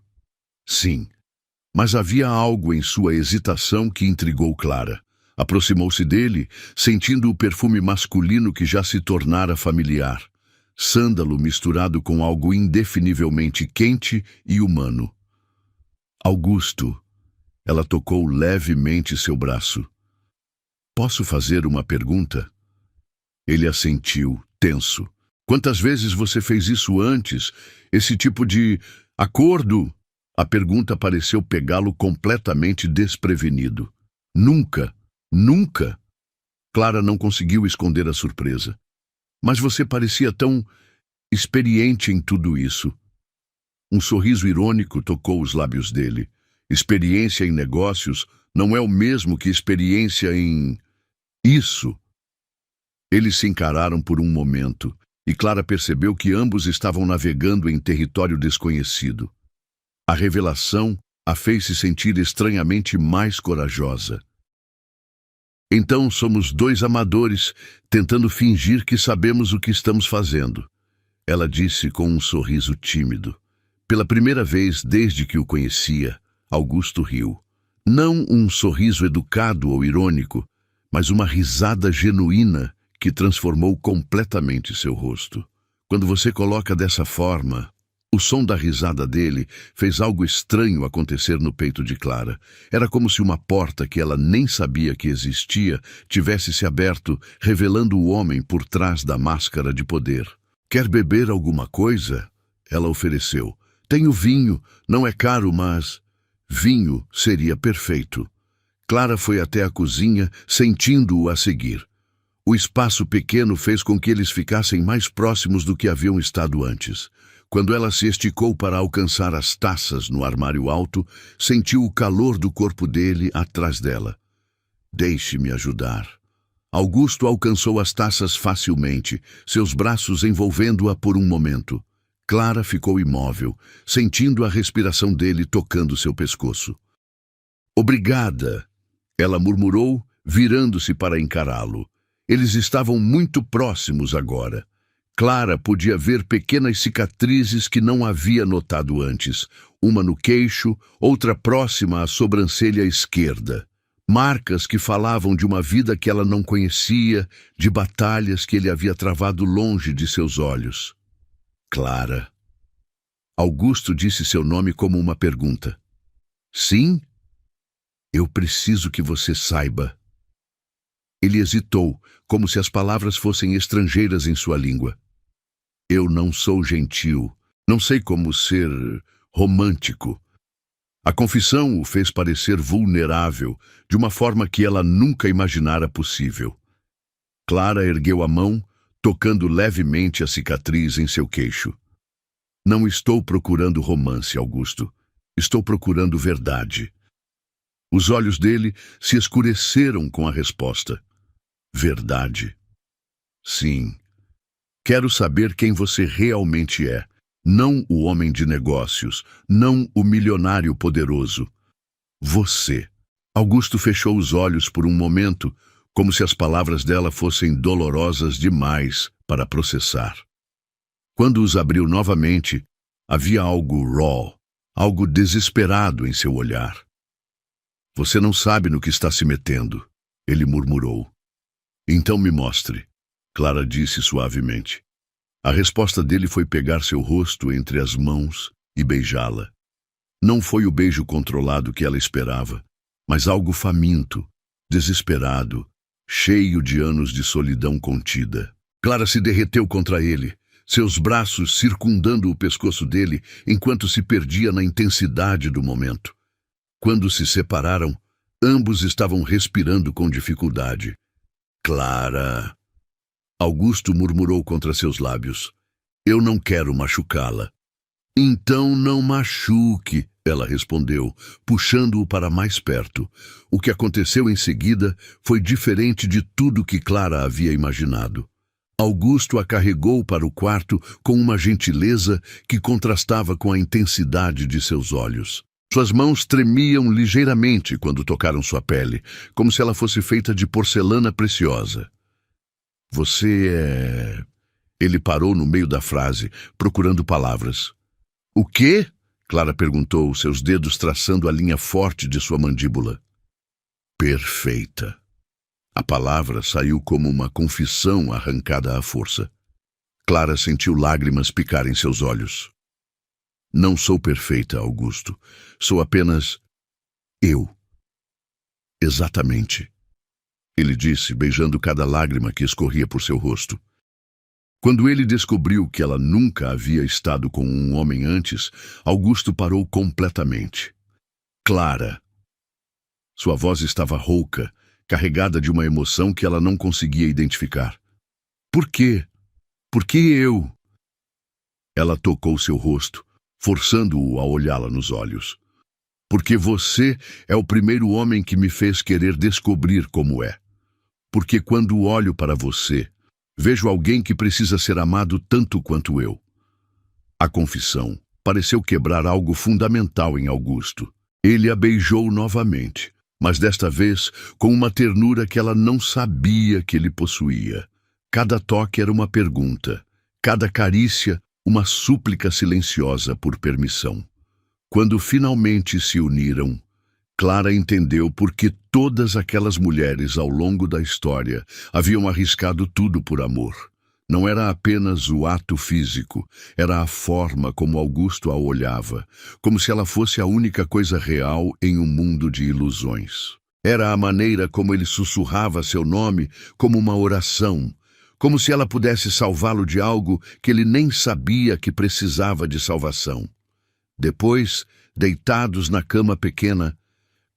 [SPEAKER 1] Sim. Mas havia algo em sua hesitação que intrigou Clara. Aproximou-se dele, sentindo o perfume masculino que já se tornara familiar. Sândalo misturado com algo indefinivelmente quente e humano. Augusto. Ela tocou levemente seu braço. Posso fazer uma pergunta? Ele assentiu, tenso. Quantas vezes você fez isso antes? Esse tipo de acordo? A pergunta pareceu pegá-lo completamente desprevenido. Nunca, nunca. Clara não conseguiu esconder a surpresa. Mas você parecia tão experiente em tudo isso. Um sorriso irônico tocou os lábios dele. Experiência em negócios não é o mesmo que experiência em... Isso. Eles se encararam por um momento, e Clara percebeu que ambos estavam navegando em território desconhecido. A revelação a fez se sentir estranhamente mais corajosa. Então somos dois amadores, tentando fingir que sabemos o que estamos fazendo. Ela disse com um sorriso tímido. Pela primeira vez desde que o conhecia, Augusto riu. Não um sorriso educado ou irônico, mas uma risada genuína que transformou completamente seu rosto. Quando você coloca dessa forma... O som da risada dele fez algo estranho acontecer no peito de Clara. Era como se uma porta que ela nem sabia que existia tivesse se aberto, revelando o homem por trás da máscara de poder. Quer beber alguma coisa? Ela ofereceu. Tenho vinho, não é caro, mas... Vinho seria perfeito. Clara foi até a cozinha, sentindo-o a seguir. O espaço pequeno fez com que eles ficassem mais próximos do que haviam estado antes. Quando ela se esticou para alcançar as taças no armário alto, sentiu o calor do corpo dele atrás dela. Deixe-me ajudar. Augusto alcançou as taças facilmente, seus braços envolvendo-a por um momento. Clara ficou imóvel, sentindo a respiração dele tocando seu pescoço. Obrigada, ela murmurou, virando-se para encará-lo. Eles estavam muito próximos agora. Clara podia ver pequenas cicatrizes que não havia notado antes, uma no queixo, outra próxima à sobrancelha esquerda. Marcas que falavam de uma vida que ela não conhecia, de batalhas que ele havia travado longe de seus olhos. Clara. Augusto disse seu nome como uma pergunta. Sim? Eu preciso que você saiba. Ele hesitou, como se as palavras fossem estrangeiras em sua língua. Eu não sou gentil, não sei como ser romântico. A confissão o fez parecer vulnerável, de uma forma que ela nunca imaginara possível. Clara ergueu a mão, tocando levemente a cicatriz em seu queixo. Não estou procurando romance, Augusto. Estou procurando verdade. Os olhos dele se escureceram com a resposta. Verdade. Sim. Quero saber quem você realmente é. Não o homem de negócios, não o milionário poderoso. Você. Augusto fechou os olhos por um momento, como se as palavras dela fossem dolorosas demais para processar. Quando os abriu novamente, havia algo raw, algo desesperado em seu olhar. Você não sabe no que está se metendo, ele murmurou. Então me mostre. Clara disse suavemente. A resposta dele foi pegar seu rosto entre as mãos e beijá-la. Não foi o beijo controlado que ela esperava, mas algo faminto, desesperado, cheio de anos de solidão contida. Clara se derreteu contra ele, seus braços circundando o pescoço dele enquanto se perdia na intensidade do momento. Quando se separaram, ambos estavam respirando com dificuldade. Clara... Augusto murmurou contra seus lábios. Eu não quero machucá-la. Então não machuque, ela respondeu, puxando-o para mais perto. O que aconteceu em seguida foi diferente de tudo que Clara havia imaginado. Augusto a carregou para o quarto com uma gentileza que contrastava com a intensidade de seus olhos. Suas mãos tremiam ligeiramente quando tocaram sua pele, como se ela fosse feita de porcelana preciosa. Você é... Ele parou no meio da frase, procurando palavras. O quê? Clara perguntou, seus dedos traçando a linha forte de sua mandíbula. Perfeita. A palavra saiu como uma confissão arrancada à força. Clara sentiu lágrimas picarem seus olhos. Não sou perfeita, Augusto. Sou apenas eu. Exatamente. Ele disse, beijando cada lágrima que escorria por seu rosto. Quando ele descobriu que ela nunca havia estado com um homem antes, Augusto parou completamente. Clara. Sua voz estava rouca, carregada de uma emoção que ela não conseguia identificar. Por quê? Por que eu? Ela tocou seu rosto, forçando-o a olhá-la nos olhos. Porque você é o primeiro homem que me fez querer descobrir como é. Porque quando olho para você, vejo alguém que precisa ser amado tanto quanto eu. A confissão pareceu quebrar algo fundamental em Augusto. Ele a beijou novamente, mas desta vez com uma ternura que ela não sabia que ele possuía. Cada toque era uma pergunta, cada carícia uma súplica silenciosa por permissão. Quando finalmente se uniram, Clara entendeu por que todas aquelas mulheres ao longo da história haviam arriscado tudo por amor. Não era apenas o ato físico, era a forma como Augusto a olhava, como se ela fosse a única coisa real em um mundo de ilusões. Era a maneira como ele sussurrava seu nome como uma oração, como se ela pudesse salvá-lo de algo que ele nem sabia que precisava de salvação. Depois, deitados na cama pequena,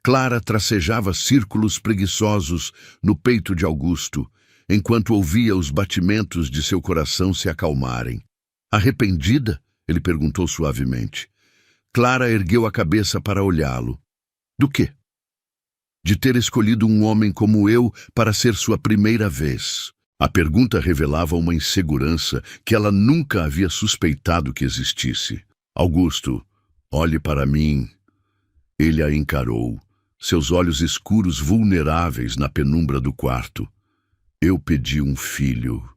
[SPEAKER 1] Clara tracejava círculos preguiçosos no peito de Augusto, enquanto ouvia os batimentos de seu coração se acalmarem. Arrependida? Ele perguntou suavemente. Clara ergueu a cabeça para olhá-lo. Do quê? De ter escolhido um homem como eu para ser sua primeira vez. A pergunta revelava uma insegurança que ela nunca havia suspeitado que existisse. Augusto, olhe para mim. Ele a encarou, seus olhos escuros vulneráveis na penumbra do quarto. Eu pedi um filho.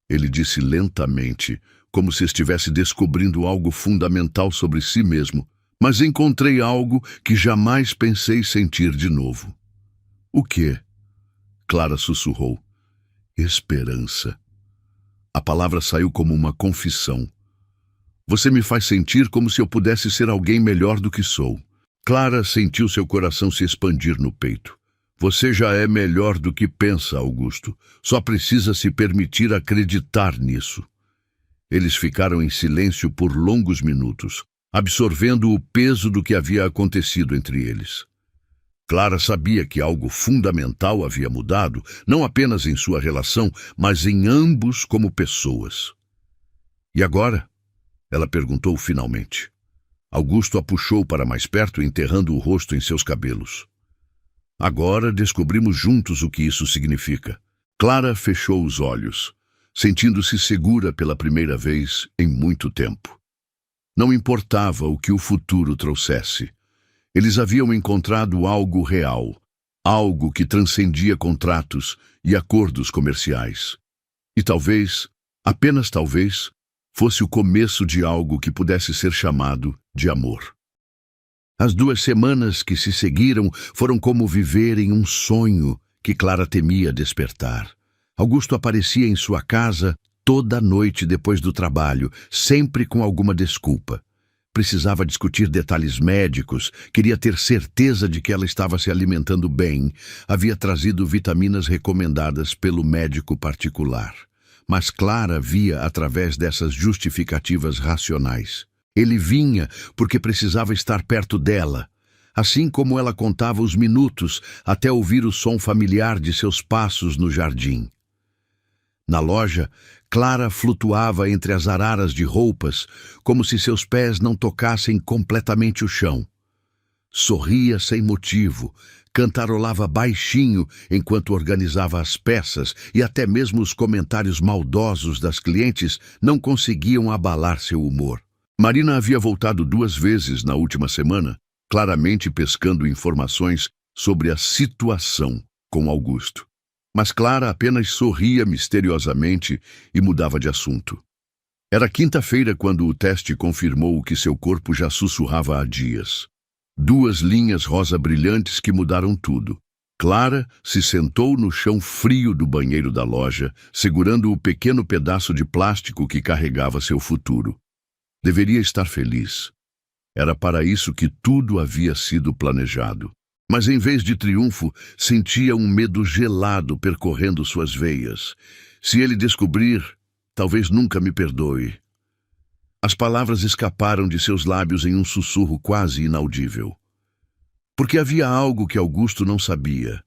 [SPEAKER 1] Ele disse lentamente, como se estivesse descobrindo algo fundamental sobre si mesmo, mas encontrei algo que jamais pensei sentir de novo. O quê? Clara sussurrou. Esperança. A palavra saiu como uma confissão. Você me faz sentir como se eu pudesse ser alguém melhor do que sou. Clara sentiu seu coração se expandir no peito. Você já é melhor do que pensa, Augusto. Só precisa se permitir acreditar nisso. Eles ficaram em silêncio por longos minutos, absorvendo o peso do que havia acontecido entre eles. Clara sabia que algo fundamental havia mudado, não apenas em sua relação, mas em ambos como pessoas. E agora? Ela perguntou finalmente. Augusto a puxou para mais perto, enterrando o rosto em seus cabelos. Agora descobrimos juntos o que isso significa. Clara fechou os olhos, sentindo-se segura pela primeira vez em muito tempo. Não importava o que o futuro trouxesse. Eles haviam encontrado algo real, algo que transcendia contratos e acordos comerciais. E talvez, apenas talvez, fosse o começo de algo que pudesse ser chamado de amor. As 2 semanas que se seguiram foram como viver em um sonho que Clara temia despertar. Augusto aparecia em sua casa toda noite depois do trabalho, sempre com alguma desculpa. Precisava discutir detalhes médicos, queria ter certeza de que ela estava se alimentando bem, havia trazido vitaminas recomendadas pelo médico particular. Mas Clara via através dessas justificativas racionais. Ele vinha porque precisava estar perto dela, assim como ela contava os minutos até ouvir o som familiar de seus passos no jardim. Na loja, Clara flutuava entre as araras de roupas, como se seus pés não tocassem completamente o chão. Sorria sem motivo, cantarolava baixinho enquanto organizava as peças e até mesmo os comentários maldosos das clientes não conseguiam abalar seu humor. Marina havia voltado 2 vezes na última semana, claramente pescando informações sobre a situação com Augusto. Mas Clara apenas sorria misteriosamente e mudava de assunto. Era quinta-feira quando o teste confirmou o que seu corpo já sussurrava há dias. 2 linhas rosa brilhantes que mudaram tudo. Clara se sentou no chão frio do banheiro da loja, segurando o pequeno pedaço de plástico que carregava seu futuro. Deveria estar feliz. Era para isso que tudo havia sido planejado. Mas em vez de triunfo, sentia um medo gelado percorrendo suas veias. Se ele descobrir, talvez nunca me perdoe. As palavras escaparam de seus lábios em um sussurro quase inaudível. Porque havia algo que Augusto não sabia.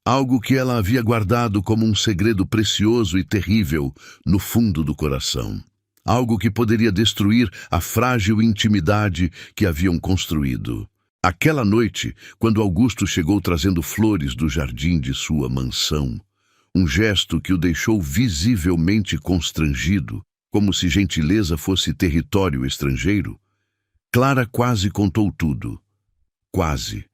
[SPEAKER 1] Algo que ela havia guardado como um segredo precioso e terrível no fundo do coração. Algo que poderia destruir a frágil intimidade que haviam construído. Aquela noite, quando Augusto chegou trazendo flores do jardim de sua mansão, um gesto que o deixou visivelmente constrangido, como se gentileza fosse território estrangeiro, Clara quase contou tudo. Quase.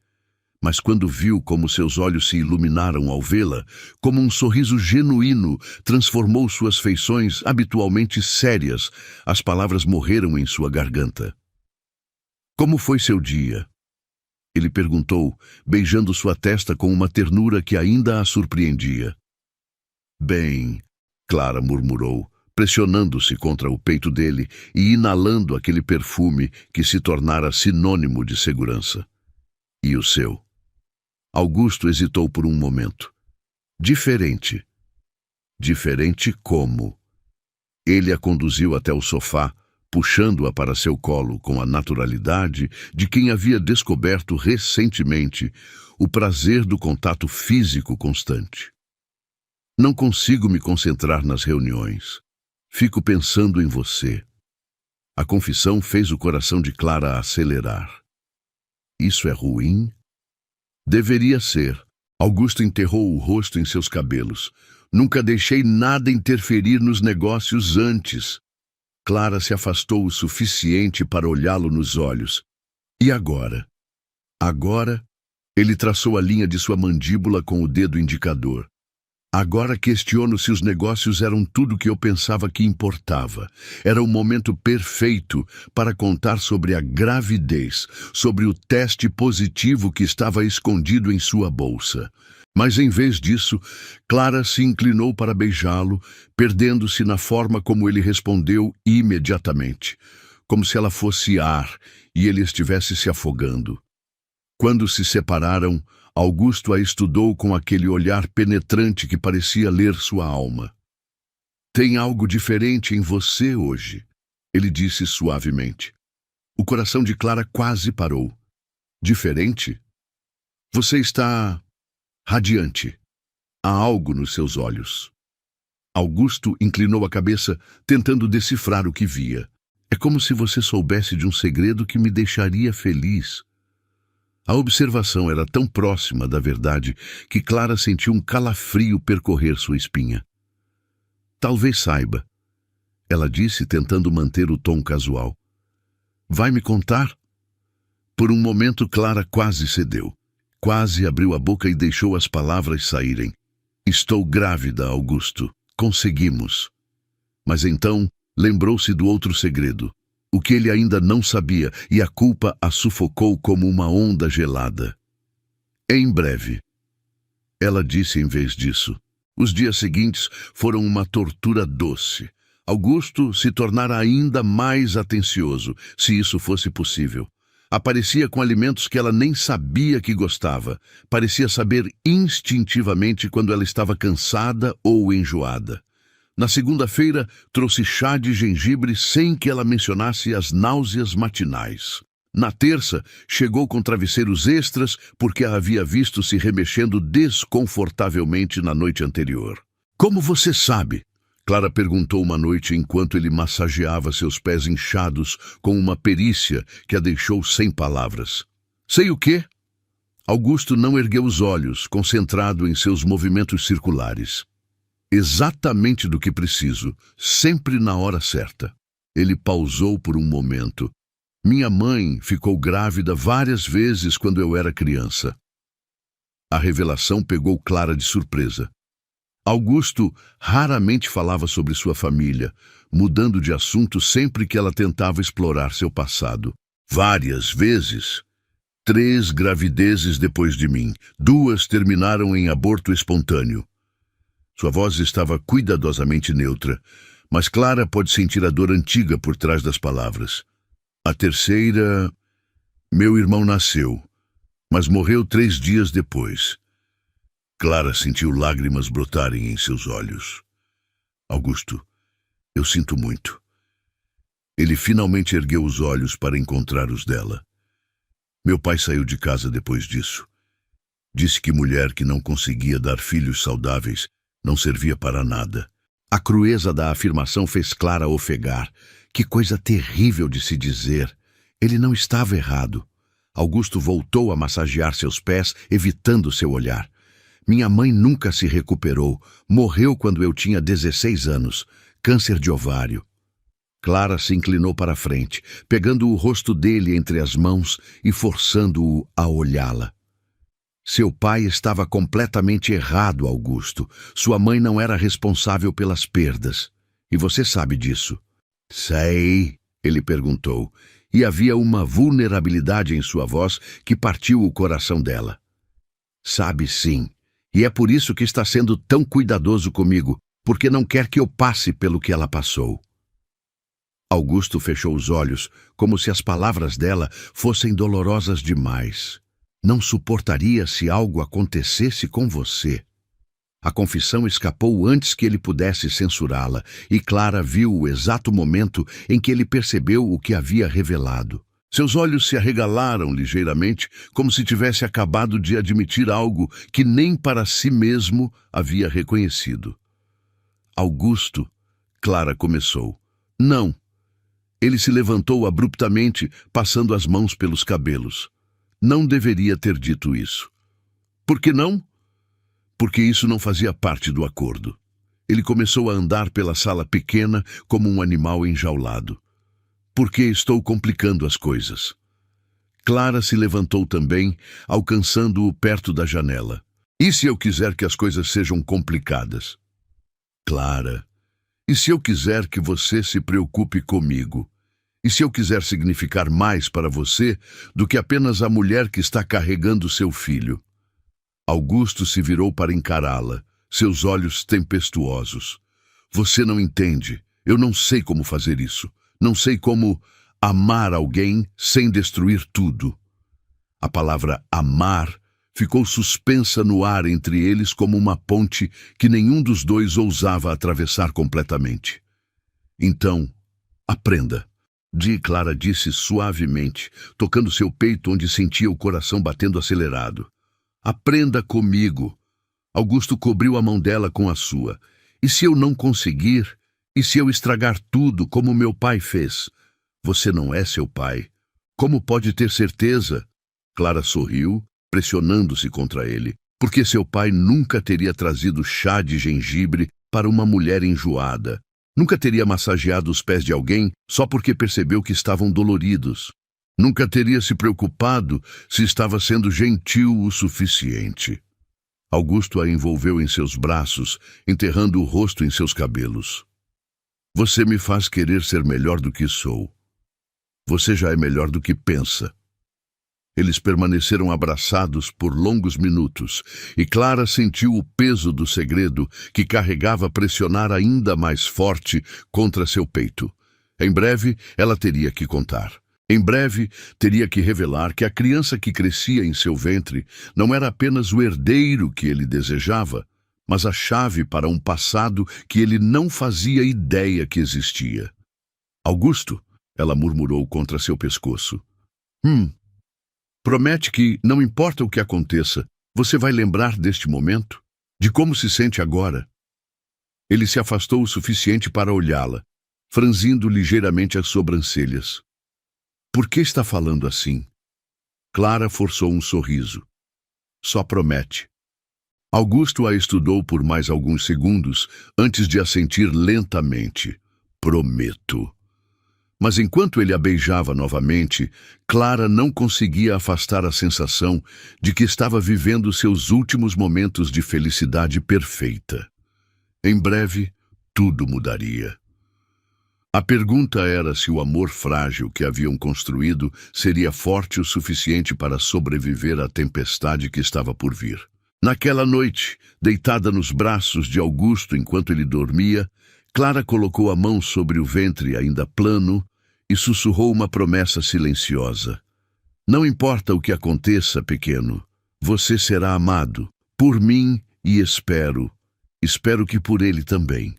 [SPEAKER 1] Mas quando viu como seus olhos se iluminaram ao vê-la, como um sorriso genuíno transformou suas feições habitualmente sérias, as palavras morreram em sua garganta. Como foi seu dia? Ele perguntou, beijando sua testa com uma ternura que ainda a surpreendia. Bem, Clara murmurou, pressionando-se contra o peito dele e inalando aquele perfume que se tornara sinônimo de segurança. E o seu? Augusto hesitou por um momento. Diferente. Diferente como? Ele a conduziu até o sofá, puxando-a para seu colo com a naturalidade de quem havia descoberto recentemente o prazer do contato físico constante. Não consigo me concentrar nas reuniões. Fico pensando em você. A confissão fez o coração de Clara acelerar. Isso é ruim? Deveria ser. Augusto enterrou o rosto em seus cabelos. Nunca deixei nada interferir nos negócios antes. Clara se afastou o suficiente para olhá-lo nos olhos. E agora? Agora, ele traçou a linha de sua mandíbula com o dedo indicador. Agora questiono se os negócios eram tudo que eu pensava que importava. Era o momento perfeito para contar sobre a gravidez, sobre o teste positivo que estava escondido em sua bolsa. Mas em vez disso, Clara se inclinou para beijá-lo, perdendo-se na forma como ele respondeu imediatamente, como se ela fosse ar e ele estivesse se afogando. Quando se separaram, Augusto a estudou com aquele olhar penetrante que parecia ler sua alma. Tem algo diferente em você hoje, ele disse suavemente. O coração de Clara quase parou. Diferente? Você está radiante. Há algo nos seus olhos. Augusto inclinou a cabeça, tentando decifrar o que via. É como se você soubesse de um segredo que me deixaria feliz. A observação era tão próxima da verdade que Clara sentiu um calafrio percorrer sua espinha. Talvez saiba, ela disse, tentando manter o tom casual. Vai me contar? Por um momento Clara quase cedeu. Quase abriu a boca e deixou as palavras saírem. Estou grávida, Augusto. Conseguimos. Mas então lembrou-se do outro segredo. O que ele ainda não sabia, e a culpa a sufocou como uma onda gelada. Em breve. Ela disse em vez disso. Os dias seguintes foram uma tortura doce. Augusto se tornara ainda mais atencioso, se isso fosse possível. Aparecia com alimentos que ela nem sabia que gostava. Parecia saber instintivamente quando ela estava cansada ou enjoada. Na segunda-feira, trouxe chá de gengibre sem que ela mencionasse as náuseas matinais. Na terça, chegou com travesseiros extras porque a havia visto se remexendo desconfortavelmente na noite anterior. Como você sabe? Clara perguntou uma noite enquanto ele massageava seus pés inchados com uma perícia que a deixou sem palavras. Sei o quê? Augusto não ergueu os olhos, concentrado em seus movimentos circulares. Exatamente do que preciso, sempre na hora certa. Ele pausou por um momento. Minha mãe ficou grávida várias vezes quando eu era criança. A revelação pegou Clara de surpresa. Augusto raramente falava sobre sua família, mudando de assunto sempre que ela tentava explorar seu passado. Várias vezes. 3 gravidezes depois de mim. 2 terminaram em aborto espontâneo. Sua voz estava cuidadosamente neutra, mas Clara pôde sentir a dor antiga por trás das palavras. A terceira... Meu irmão nasceu, mas morreu 3 dias depois. Clara sentiu lágrimas brotarem em seus olhos. Augusto, eu sinto muito. Ele finalmente ergueu os olhos para encontrar os dela. Meu pai saiu de casa depois disso. Disse que mulher que não conseguia dar filhos saudáveis não servia para nada. A crueza da afirmação fez Clara ofegar. Que coisa terrível de se dizer. Ele não estava errado. Augusto voltou a massagear seus pés, evitando seu olhar. Minha mãe nunca se recuperou. Morreu quando eu tinha 16 anos. Câncer de ovário. Clara se inclinou para a frente, pegando o rosto dele entre as mãos e forçando-o a olhá-la. Seu pai estava completamente errado, Augusto. Sua mãe não era responsável pelas perdas. E você sabe disso. Sei, ele perguntou, e havia uma vulnerabilidade em sua voz que partiu o coração dela. Sabe sim, e é por isso que está sendo tão cuidadoso comigo, porque não quer que eu passe pelo que ela passou. Augusto fechou os olhos, como se as palavras dela fossem dolorosas demais. Não suportaria se algo acontecesse com você. A confissão escapou antes que ele pudesse censurá-la, e Clara viu o exato momento em que ele percebeu o que havia revelado. Seus olhos se arregalaram ligeiramente, como se tivesse acabado de admitir algo que nem para si mesmo havia reconhecido. Augusto, Clara começou. Não. Ele se levantou abruptamente, passando as mãos pelos cabelos. Não deveria ter dito isso. Por que não? Porque isso não fazia parte do acordo. Ele começou a andar pela sala pequena como um animal enjaulado. Por que estou complicando as coisas? Clara se levantou também, alcançando-o perto da janela. E se eu quiser que as coisas sejam complicadas? Clara, e se eu quiser que você se preocupe comigo? E se eu quiser significar mais para você do que apenas a mulher que está carregando seu filho? Augusto se virou para encará-la, seus olhos tempestuosos. Você não entende. Eu não sei como fazer isso. Não sei como amar alguém sem destruir tudo. A palavra amar ficou suspensa no ar entre eles como uma ponte que nenhum dos dois ousava atravessar completamente. Então, aprenda. Clara disse suavemente, tocando seu peito onde sentia o coração batendo acelerado. Aprenda comigo. Augusto cobriu a mão dela com a sua. E se eu não conseguir? E se eu estragar tudo como meu pai fez? Você não é seu pai. Como pode ter certeza? Clara sorriu, pressionando-se contra ele, porque seu pai nunca teria trazido chá de gengibre para uma mulher enjoada. Nunca teria massageado os pés de alguém só porque percebeu que estavam doloridos. Nunca teria se preocupado se estava sendo gentil o suficiente. Augusto a envolveu em seus braços, enterrando o rosto em seus cabelos. Você me faz querer ser melhor do que sou. Você já é melhor do que pensa. Eles permaneceram abraçados por longos minutos, e Clara sentiu o peso do segredo que carregava pressionar ainda mais forte contra seu peito. Em breve, ela teria que contar. Em breve, teria que revelar que a criança que crescia em seu ventre não era apenas o herdeiro que ele desejava, mas a chave para um passado que ele não fazia ideia que existia. Augusto, ela murmurou contra seu pescoço. Promete que, não importa o que aconteça, você vai lembrar deste momento? De como se sente agora? Ele se afastou o suficiente para olhá-la, franzindo ligeiramente as sobrancelhas. Por que está falando assim? Clara forçou um sorriso. Só promete. Augusto a estudou por mais alguns segundos antes de assentir lentamente. Prometo. Mas enquanto ele a beijava novamente, Clara não conseguia afastar a sensação de que estava vivendo seus últimos momentos de felicidade perfeita. Em breve, tudo mudaria. A pergunta era se o amor frágil que haviam construído seria forte o suficiente para sobreviver à tempestade que estava por vir. Naquela noite, deitada nos braços de Augusto enquanto ele dormia, Clara colocou a mão sobre o ventre ainda plano e sussurrou uma promessa silenciosa. Não importa o que aconteça, pequeno, você será amado, por mim e espero que por ele também.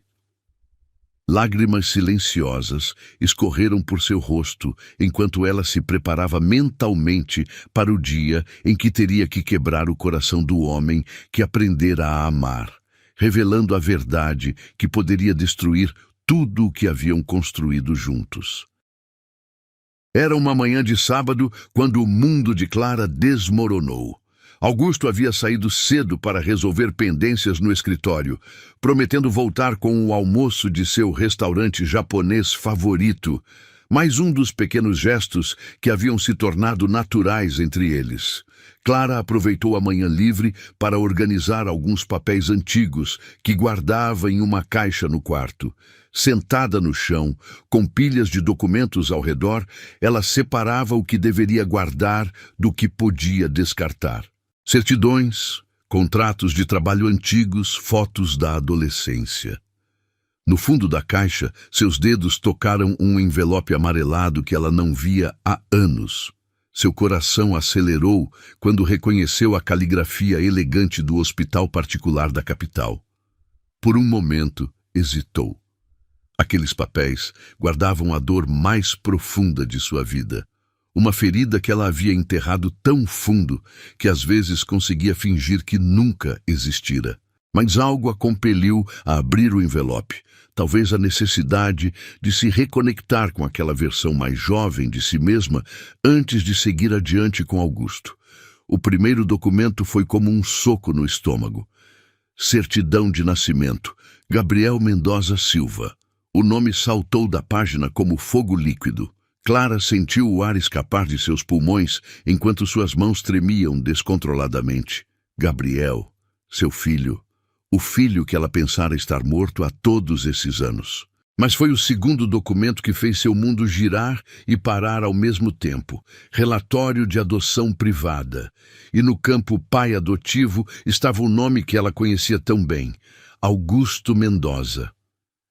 [SPEAKER 1] Lágrimas silenciosas escorreram por seu rosto enquanto ela se preparava mentalmente para o dia em que teria que quebrar o coração do homem que aprendera a amar, revelando a verdade que poderia destruir tudo o que haviam construído juntos. Era uma manhã de sábado quando o mundo de Clara desmoronou. Augusto havia saído cedo para resolver pendências no escritório, prometendo voltar com o almoço de seu restaurante japonês favorito, mais um dos pequenos gestos que haviam se tornado naturais entre eles. Clara aproveitou a manhã livre para organizar alguns papéis antigos que guardava em uma caixa no quarto. Sentada no chão, com pilhas de documentos ao redor, ela separava o que deveria guardar do que podia descartar. Certidões, contratos de trabalho antigos, fotos da adolescência. No fundo da caixa, seus dedos tocaram um envelope amarelado que ela não via há anos. Seu coração acelerou quando reconheceu a caligrafia elegante do hospital particular da capital. Por um momento, hesitou. Aqueles papéis guardavam a dor mais profunda de sua vida. Uma ferida que ela havia enterrado tão fundo que às vezes conseguia fingir que nunca existira. Mas algo a compeliu a abrir o envelope. Talvez a necessidade de se reconectar com aquela versão mais jovem de si mesma antes de seguir adiante com Augusto. O primeiro documento foi como um soco no estômago. Certidão de nascimento. Gabriel Mendoza Silva. O nome saltou da página como fogo líquido. Clara sentiu o ar escapar de seus pulmões enquanto suas mãos tremiam descontroladamente. Gabriel, seu filho. O filho que ela pensara estar morto há todos esses anos. Mas foi o segundo documento que fez seu mundo girar e parar ao mesmo tempo. Relatório de adoção privada. E no campo pai adotivo estava o nome que ela conhecia tão bem. Augusto Mendoza.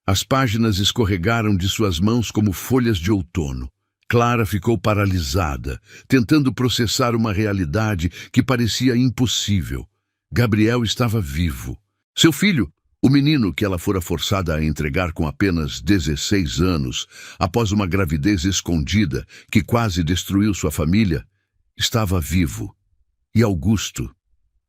[SPEAKER 1] As páginas escorregaram de suas mãos como folhas de outono. Clara ficou paralisada, tentando processar uma realidade que parecia impossível. Gabriel estava vivo. Seu filho, o menino que ela fora forçada a entregar com apenas 16 anos, após uma gravidez escondida que quase destruiu sua família, estava vivo. E Augusto?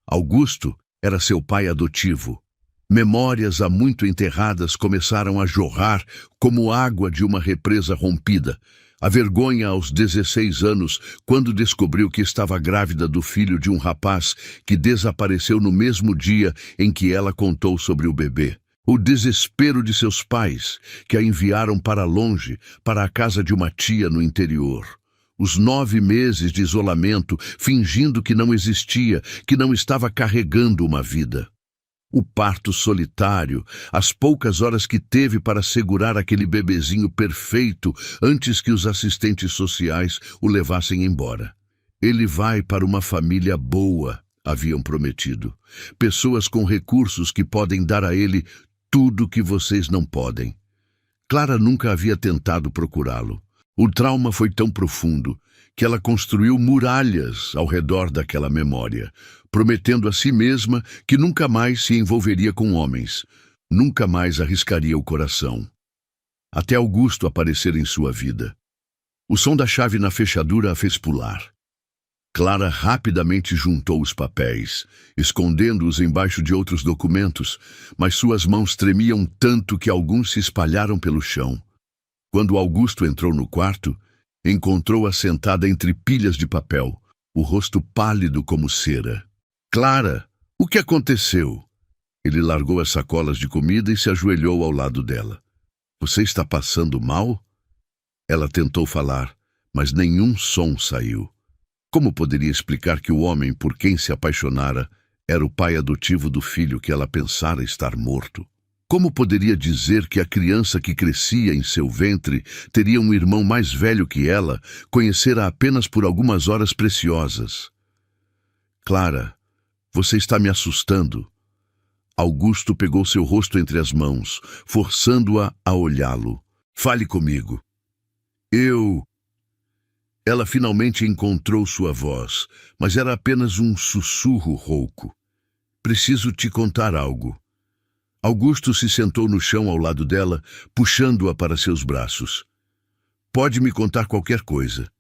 [SPEAKER 1] Augusto era seu pai adotivo. Memórias há muito enterradas começaram a jorrar como água de uma represa rompida. A vergonha aos 16 anos, quando descobriu que estava grávida do filho de um rapaz que desapareceu no mesmo dia em que ela contou sobre o bebê. O desespero de seus pais, que a enviaram para longe, para a casa de uma tia no interior. Os 9 meses de isolamento, fingindo que não existia, que não estava carregando uma vida. O parto solitário, as poucas horas que teve para segurar aquele bebezinho perfeito antes que os assistentes sociais o levassem embora. Ele vai para uma família boa, haviam prometido. Pessoas com recursos que podem dar a ele tudo que vocês não podem. Clara nunca havia tentado procurá-lo. O trauma foi tão profundo que ela construiu muralhas ao redor daquela memória, prometendo a si mesma que nunca mais se envolveria com homens, nunca mais arriscaria o coração. Até Augusto aparecer em sua vida. O som da chave na fechadura a fez pular. Clara rapidamente juntou os papéis, escondendo-os embaixo de outros documentos, mas suas mãos tremiam tanto que alguns se espalharam pelo chão. Quando Augusto entrou no quarto, encontrou-a sentada entre pilhas de papel, o rosto pálido como cera. Clara, o que aconteceu? Ele largou as sacolas de comida e se ajoelhou ao lado dela. Você está passando mal? Ela tentou falar, mas nenhum som saiu. Como poderia explicar que o homem por quem se apaixonara era o pai adotivo do filho que ela pensara estar morto? Como poderia dizer que a criança que crescia em seu ventre teria um irmão mais velho que ela, conhecera apenas por algumas horas preciosas? Clara, você está me assustando. Augusto pegou seu rosto entre as mãos, forçando-a a olhá-lo. Fale comigo. Ela finalmente encontrou sua voz, mas era apenas um sussurro rouco. Preciso te contar algo. Augusto se sentou no chão ao lado dela, puxando-a para seus braços. Pode me contar qualquer coisa.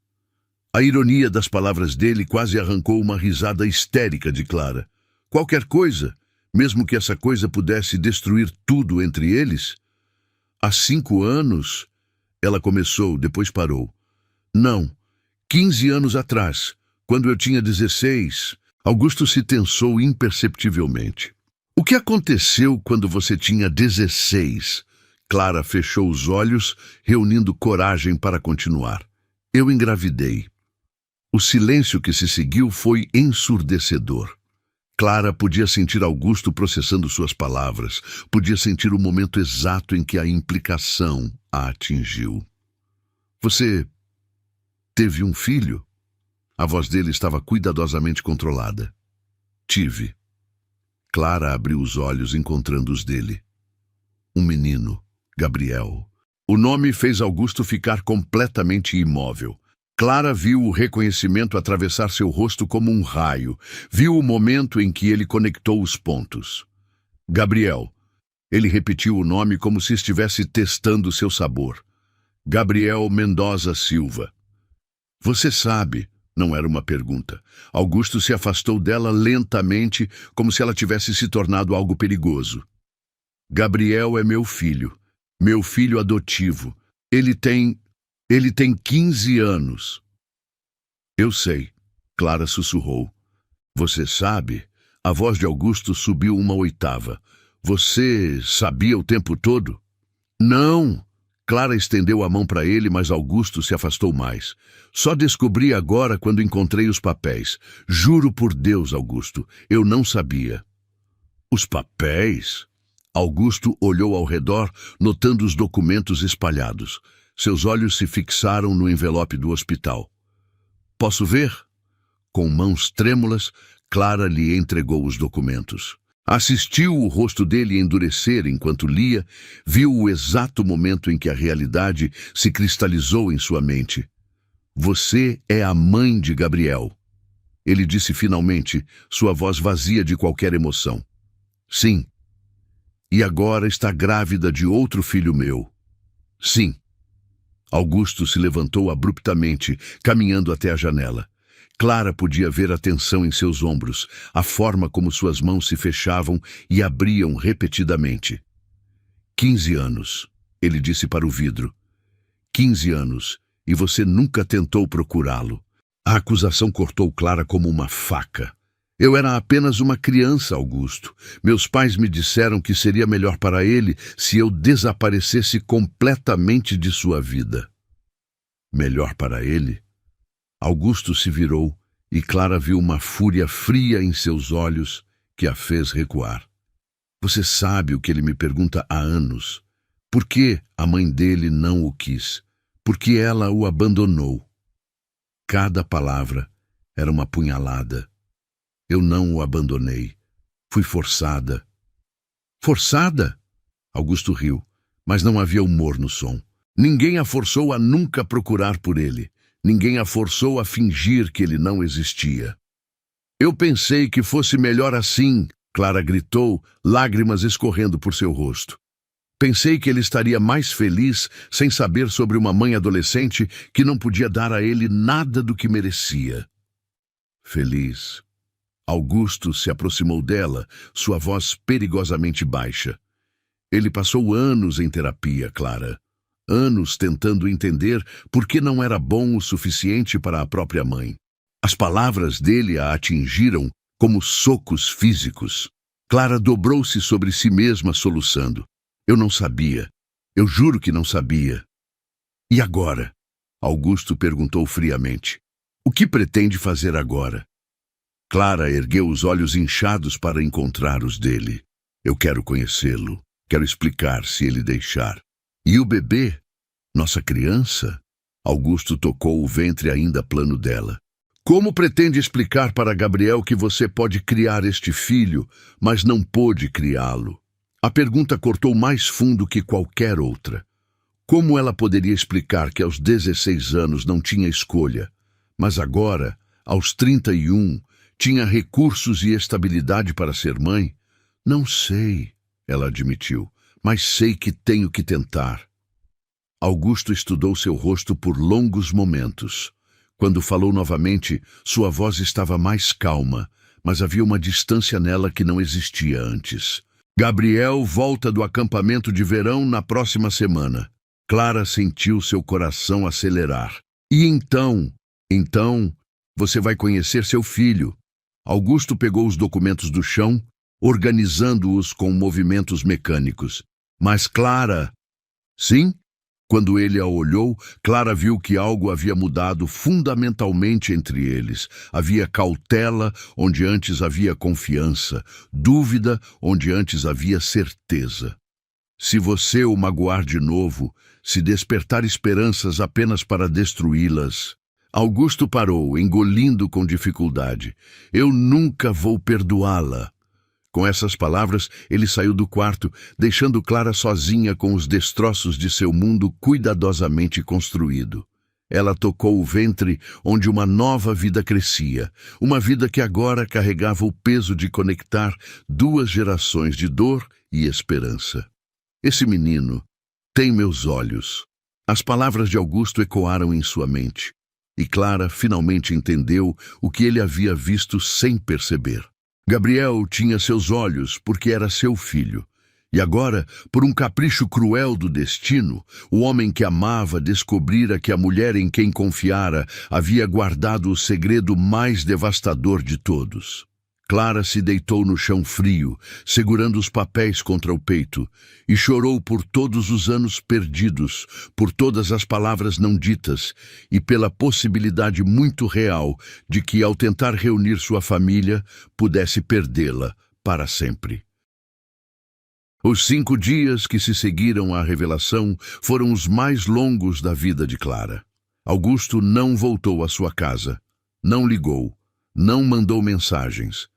[SPEAKER 1] A ironia das palavras dele quase arrancou uma risada histérica de Clara. Qualquer coisa, mesmo que essa coisa pudesse destruir tudo entre eles? Há 5 anos, ela começou, depois parou. Não, 15 anos atrás, quando eu tinha 16, Augusto se tensou imperceptivelmente. O que aconteceu quando você tinha 16? Clara fechou os olhos, reunindo coragem para continuar. Eu engravidei. O silêncio que se seguiu foi ensurdecedor. Clara podia sentir Augusto processando suas palavras, podia sentir o momento exato em que a implicação a atingiu. Você teve um filho? A voz dele estava cuidadosamente controlada. Tive. Clara abriu os olhos, encontrando os dele. Um menino, Gabriel. O nome fez Augusto ficar completamente imóvel. Clara viu o reconhecimento atravessar seu rosto como um raio. Viu o momento em que ele conectou os pontos. Gabriel. Ele repetiu o nome como se estivesse testando seu sabor. Gabriel Mendoza Silva. Você sabe... Não era uma pergunta. Augusto se afastou dela lentamente, como se ela tivesse se tornado algo perigoso. Gabriel é meu filho adotivo. Ele tem 15 anos. Eu sei, Clara sussurrou. Você sabe? A voz de Augusto subiu uma oitava. Você sabia o tempo todo? Não! Clara estendeu a mão para ele, mas Augusto se afastou mais. Só descobri agora quando encontrei os papéis. Juro por Deus, Augusto, eu não sabia. Os papéis? Augusto olhou ao redor, notando os documentos espalhados. Seus olhos se fixaram no envelope do hospital. Posso ver? Com mãos trêmulas, Clara lhe entregou os documentos. Assistiu o rosto dele endurecer enquanto lia, viu o exato momento em que a realidade se cristalizou em sua mente. Você é a mãe de Gabriel. Ele disse finalmente, sua voz vazia de qualquer emoção. Sim. E agora está grávida de outro filho meu. Sim. Augusto se levantou abruptamente, caminhando até a janela. Clara podia ver a tensão em seus ombros, a forma como suas mãos se fechavam e abriam repetidamente. 15 anos, ele disse para o vidro. 15 anos, e você nunca tentou procurá-lo. A acusação cortou Clara como uma faca. Eu era apenas uma criança, Augusto. Meus pais me disseram que seria melhor para ele se eu desaparecesse completamente de sua vida. Melhor para ele? Augusto se virou e Clara viu uma fúria fria em seus olhos que a fez recuar. Você sabe o que ele me pergunta há anos. Por que a mãe dele não o quis? Por que ela o abandonou? Cada palavra era uma punhalada. Eu não o abandonei. Fui forçada. Forçada? Augusto riu, mas não havia humor no som. Ninguém a forçou a nunca procurar por ele. Ninguém a forçou a fingir que ele não existia. Eu pensei que fosse melhor assim, Clara gritou, lágrimas escorrendo por seu rosto. Pensei que ele estaria mais feliz sem saber sobre uma mãe adolescente que não podia dar a ele nada do que merecia. Feliz. Augusto se aproximou dela, sua voz perigosamente baixa. Ele passou anos em terapia, Clara. Anos tentando entender por que não era bom o suficiente para a própria mãe. As palavras dele a atingiram como socos físicos. Clara dobrou-se sobre si mesma, soluçando. Eu não sabia. Eu juro que não sabia. E agora? Augusto perguntou friamente. O que pretende fazer agora? Clara ergueu os olhos inchados para encontrar os dele. Eu quero conhecê-lo. Quero explicar se ele deixar. E o bebê? Nossa criança? Augusto tocou o ventre ainda plano dela. Como pretende explicar para Gabriel que você pode criar este filho, mas não pôde criá-lo? A pergunta cortou mais fundo que qualquer outra. Como ela poderia explicar que aos 16 anos não tinha escolha, mas agora, aos 31, tinha recursos e estabilidade para ser mãe? Não sei, ela admitiu, mas sei que tenho que tentar. Augusto estudou seu rosto por longos momentos. Quando falou novamente, sua voz estava mais calma, mas havia uma distância nela que não existia antes. Gabriel volta do acampamento de verão na próxima semana. Clara sentiu seu coração acelerar. E então, você vai conhecer seu filho. Augusto pegou os documentos do chão, organizando-os com movimentos mecânicos. Mas Clara... Sim? Quando ele a olhou, Clara viu que algo havia mudado fundamentalmente entre eles. Havia cautela onde antes havia confiança, dúvida onde antes havia certeza. Se você o magoar de novo, se despertar esperanças apenas para destruí-las... Augusto parou, engolindo com dificuldade. Eu nunca vou perdoá-la. Com essas palavras, ele saiu do quarto, deixando Clara sozinha com os destroços de seu mundo cuidadosamente construído. Ela tocou o ventre onde uma nova vida crescia, uma vida que agora carregava o peso de conectar duas gerações de dor e esperança. Esse menino tem meus olhos. As palavras de Augusto ecoaram em sua mente, e Clara finalmente entendeu o que ele havia visto sem perceber. Gabriel tinha seus olhos porque era seu filho. E agora, por um capricho cruel do destino, o homem que amava descobrira que a mulher em quem confiara havia guardado o segredo mais devastador de todos. Clara se deitou no chão frio, segurando os papéis contra o peito, e chorou por todos os anos perdidos, por todas as palavras não ditas e pela possibilidade muito real de que, ao tentar reunir sua família, pudesse perdê-la para sempre. Os 5 dias que se seguiram à revelação foram os mais longos da vida de Clara. Augusto não voltou à sua casa, não ligou, não mandou mensagens.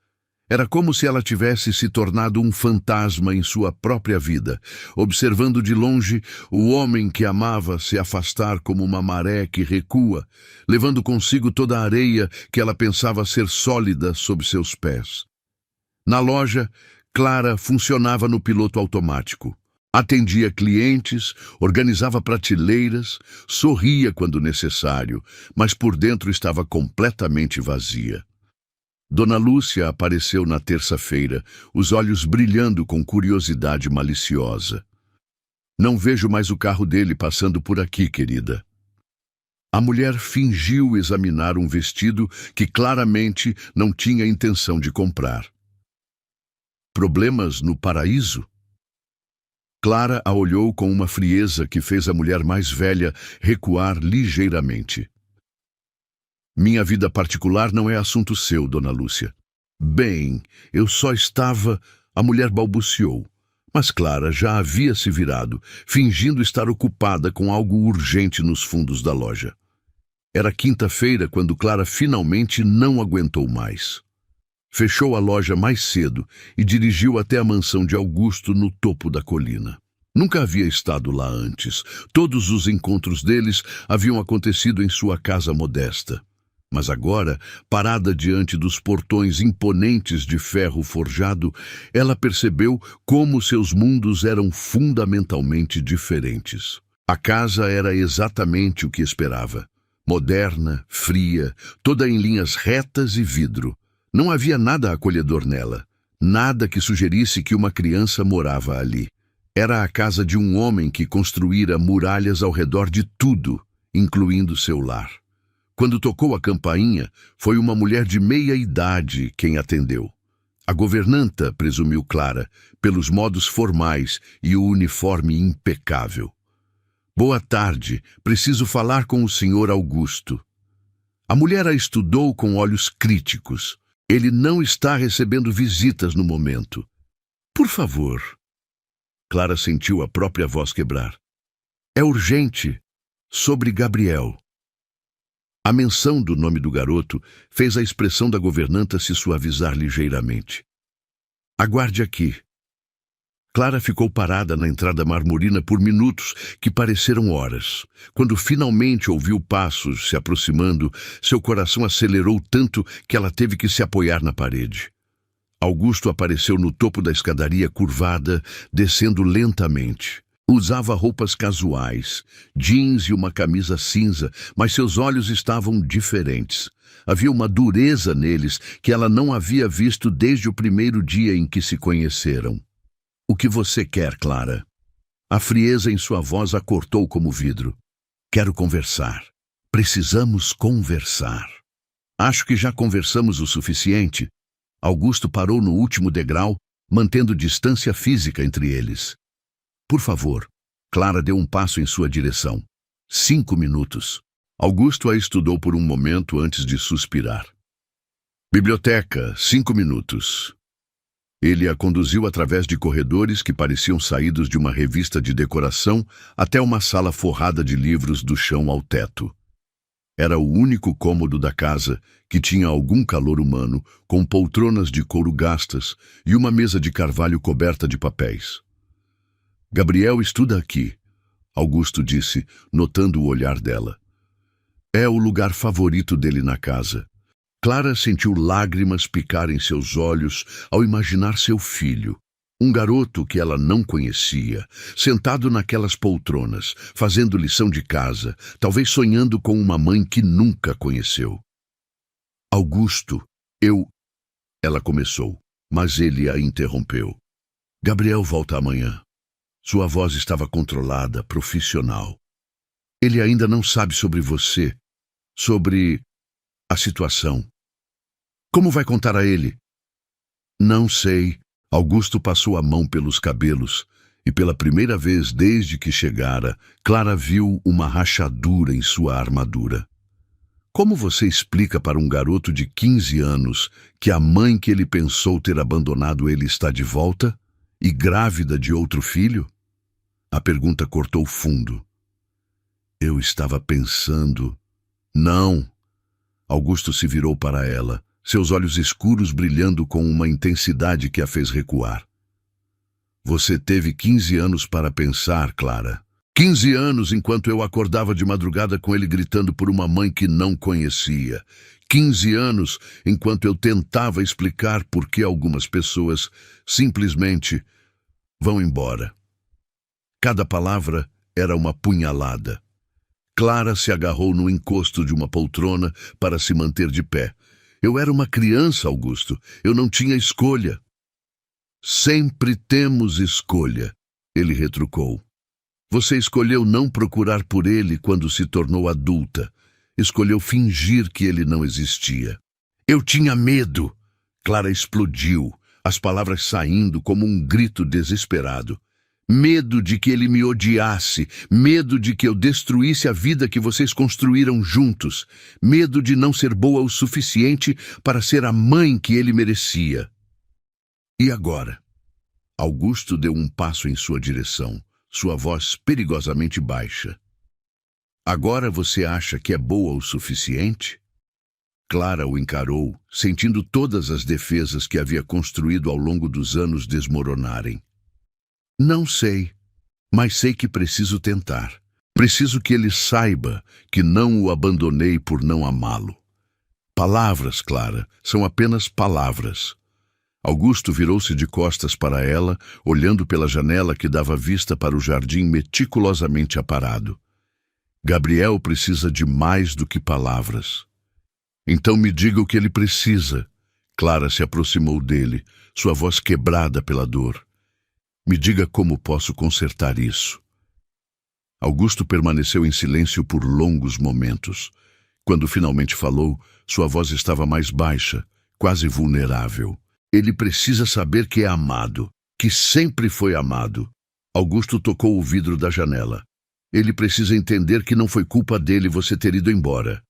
[SPEAKER 1] Era como se ela tivesse se tornado um fantasma em sua própria vida, observando de longe o homem que amava se afastar como uma maré que recua, levando consigo toda a areia que ela pensava ser sólida sob seus pés. Na loja, Clara funcionava no piloto automático. Atendia clientes, organizava prateleiras, sorria quando necessário, mas por dentro estava completamente vazia. Dona Lúcia apareceu na terça-feira, os olhos brilhando com curiosidade maliciosa. Não vejo mais o carro dele passando por aqui, querida. A mulher fingiu examinar um vestido que claramente não tinha intenção de comprar. Problemas no paraíso? Clara a olhou com uma frieza que fez a mulher mais velha recuar ligeiramente. Minha vida particular não é assunto seu, Dona Lúcia. Bem, eu só estava... A mulher balbuciou. Mas Clara já havia se virado, fingindo estar ocupada com algo urgente nos fundos da loja. Era quinta-feira quando Clara finalmente não aguentou mais. Fechou a loja mais cedo e dirigiu até a mansão de Augusto no topo da colina. Nunca havia estado lá antes. Todos os encontros deles haviam acontecido em sua casa modesta. Mas agora, parada diante dos portões imponentes de ferro forjado, ela percebeu como seus mundos eram fundamentalmente diferentes. A casa era exatamente o que esperava. Moderna, fria, toda em linhas retas e vidro. Não havia nada acolhedor nela, nada que sugerisse que uma criança morava ali. Era a casa de um homem que construíra muralhas ao redor de tudo, incluindo seu lar. Quando tocou a campainha, foi uma mulher de meia idade quem atendeu. A governanta, presumiu Clara, pelos modos formais e o uniforme impecável. Boa tarde, preciso falar com o senhor Augusto. A mulher a estudou com olhos críticos. Ele não está recebendo visitas no momento. Por favor. Clara sentiu a própria voz quebrar. É urgente. Sobre Gabriel. A menção do nome do garoto fez a expressão da governanta se suavizar ligeiramente. Aguarde aqui. Clara ficou parada na entrada marmorina por minutos que pareceram horas. Quando finalmente ouviu passos se aproximando, seu coração acelerou tanto que ela teve que se apoiar na parede. Augusto apareceu no topo da escadaria curvada, descendo lentamente. Usava roupas casuais, jeans e uma camisa cinza, mas seus olhos estavam diferentes. Havia uma dureza neles que ela não havia visto desde o primeiro dia em que se conheceram. O que você quer, Clara? A frieza em sua voz a cortou como vidro. Quero conversar. Precisamos conversar. Acho que já conversamos o suficiente. Augusto parou no último degrau, mantendo distância física entre eles. Por favor. Clara deu um passo em sua direção. 5 minutos. Augusto a estudou por um momento antes de suspirar. Biblioteca, 5 minutos. Ele a conduziu através de corredores que pareciam saídos de uma revista de decoração até uma sala forrada de livros do chão ao teto. Era o único cômodo da casa que tinha algum calor humano, com poltronas de couro gastas e uma mesa de carvalho coberta de papéis. Gabriel estuda aqui, Augusto disse, notando o olhar dela. É o lugar favorito dele na casa. Clara sentiu lágrimas picar em seus olhos ao imaginar seu filho, um garoto que ela não conhecia, sentado naquelas poltronas, fazendo lição de casa, talvez sonhando com uma mãe que nunca conheceu. Augusto, Ela começou, mas ele a interrompeu. Gabriel volta amanhã. Sua voz estava controlada, profissional. Ele ainda não sabe sobre você, sobre a situação. Como vai contar a ele? Não sei. Augusto passou a mão pelos cabelos e pela primeira vez desde que chegara, Clara viu uma rachadura em sua armadura. Como você explica para um garoto de 15 anos que a mãe que ele pensou ter abandonado ele está de volta e grávida de outro filho? A pergunta cortou fundo. Eu estava pensando... Não. Augusto se virou para ela, seus olhos escuros brilhando com uma intensidade que a fez recuar. Você teve 15 anos para pensar, Clara. 15 anos enquanto eu acordava de madrugada com ele gritando por uma mãe que não conhecia. 15 anos enquanto eu tentava explicar por que algumas pessoas simplesmente vão embora. Cada palavra era uma punhalada. Clara se agarrou no encosto de uma poltrona para se manter de pé. Eu era uma criança, Augusto. Eu não tinha escolha. Sempre temos escolha, ele retrucou. Você escolheu não procurar por ele quando se tornou adulta. Escolheu fingir que ele não existia. Eu tinha medo. Clara explodiu, as palavras saindo como um grito desesperado. Medo de que ele me odiasse, medo de que eu destruísse a vida que vocês construíram juntos, medo de não ser boa o suficiente para ser a mãe que ele merecia. E agora? Augusto deu um passo em sua direção, sua voz perigosamente baixa. Agora você acha que é boa o suficiente? Clara o encarou, sentindo todas as defesas que havia construído ao longo dos anos desmoronarem. Não sei, mas sei que preciso tentar. Preciso que ele saiba que não o abandonei por não amá-lo. Palavras, Clara, são apenas palavras. Augusto virou-se de costas para ela, olhando pela janela que dava vista para o jardim meticulosamente aparado. Gabriel precisa de mais do que palavras. Então me diga o que ele precisa. Clara se aproximou dele, sua voz quebrada pela dor. Me diga como posso consertar isso. Augusto permaneceu em silêncio por longos momentos. Quando finalmente falou, sua voz estava mais baixa, quase vulnerável. Ele precisa saber que é amado, que sempre foi amado. Augusto tocou o vidro da janela. Ele precisa entender que não foi culpa dele você ter ido embora.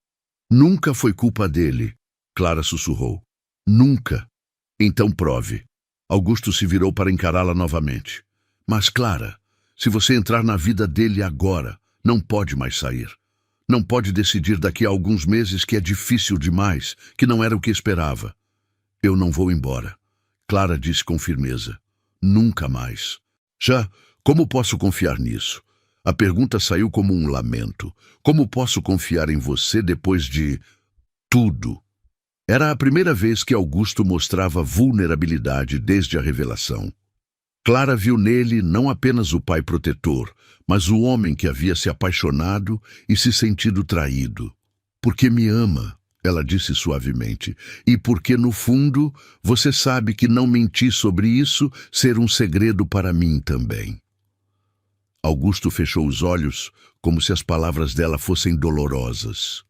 [SPEAKER 1] Nunca foi culpa dele, Clara sussurrou. Nunca. Então prove. Augusto se virou para encará-la novamente. Mas, Clara, se você entrar na vida dele agora, não pode mais sair. Não pode decidir daqui a alguns meses que é difícil demais, que não era o que esperava. Eu não vou embora, Clara disse com firmeza. Nunca mais. Já, como posso confiar nisso? A pergunta saiu como um lamento. Como posso confiar em você depois de tudo? Era a primeira vez que Augusto mostrava vulnerabilidade desde a revelação. Clara viu nele não apenas o pai protetor, mas o homem que havia se apaixonado e se sentido traído. Porque me ama, ela disse suavemente, e porque, no fundo, você sabe que não menti sobre isso ser um segredo para mim também. Augusto fechou os olhos, como se as palavras dela fossem dolorosas.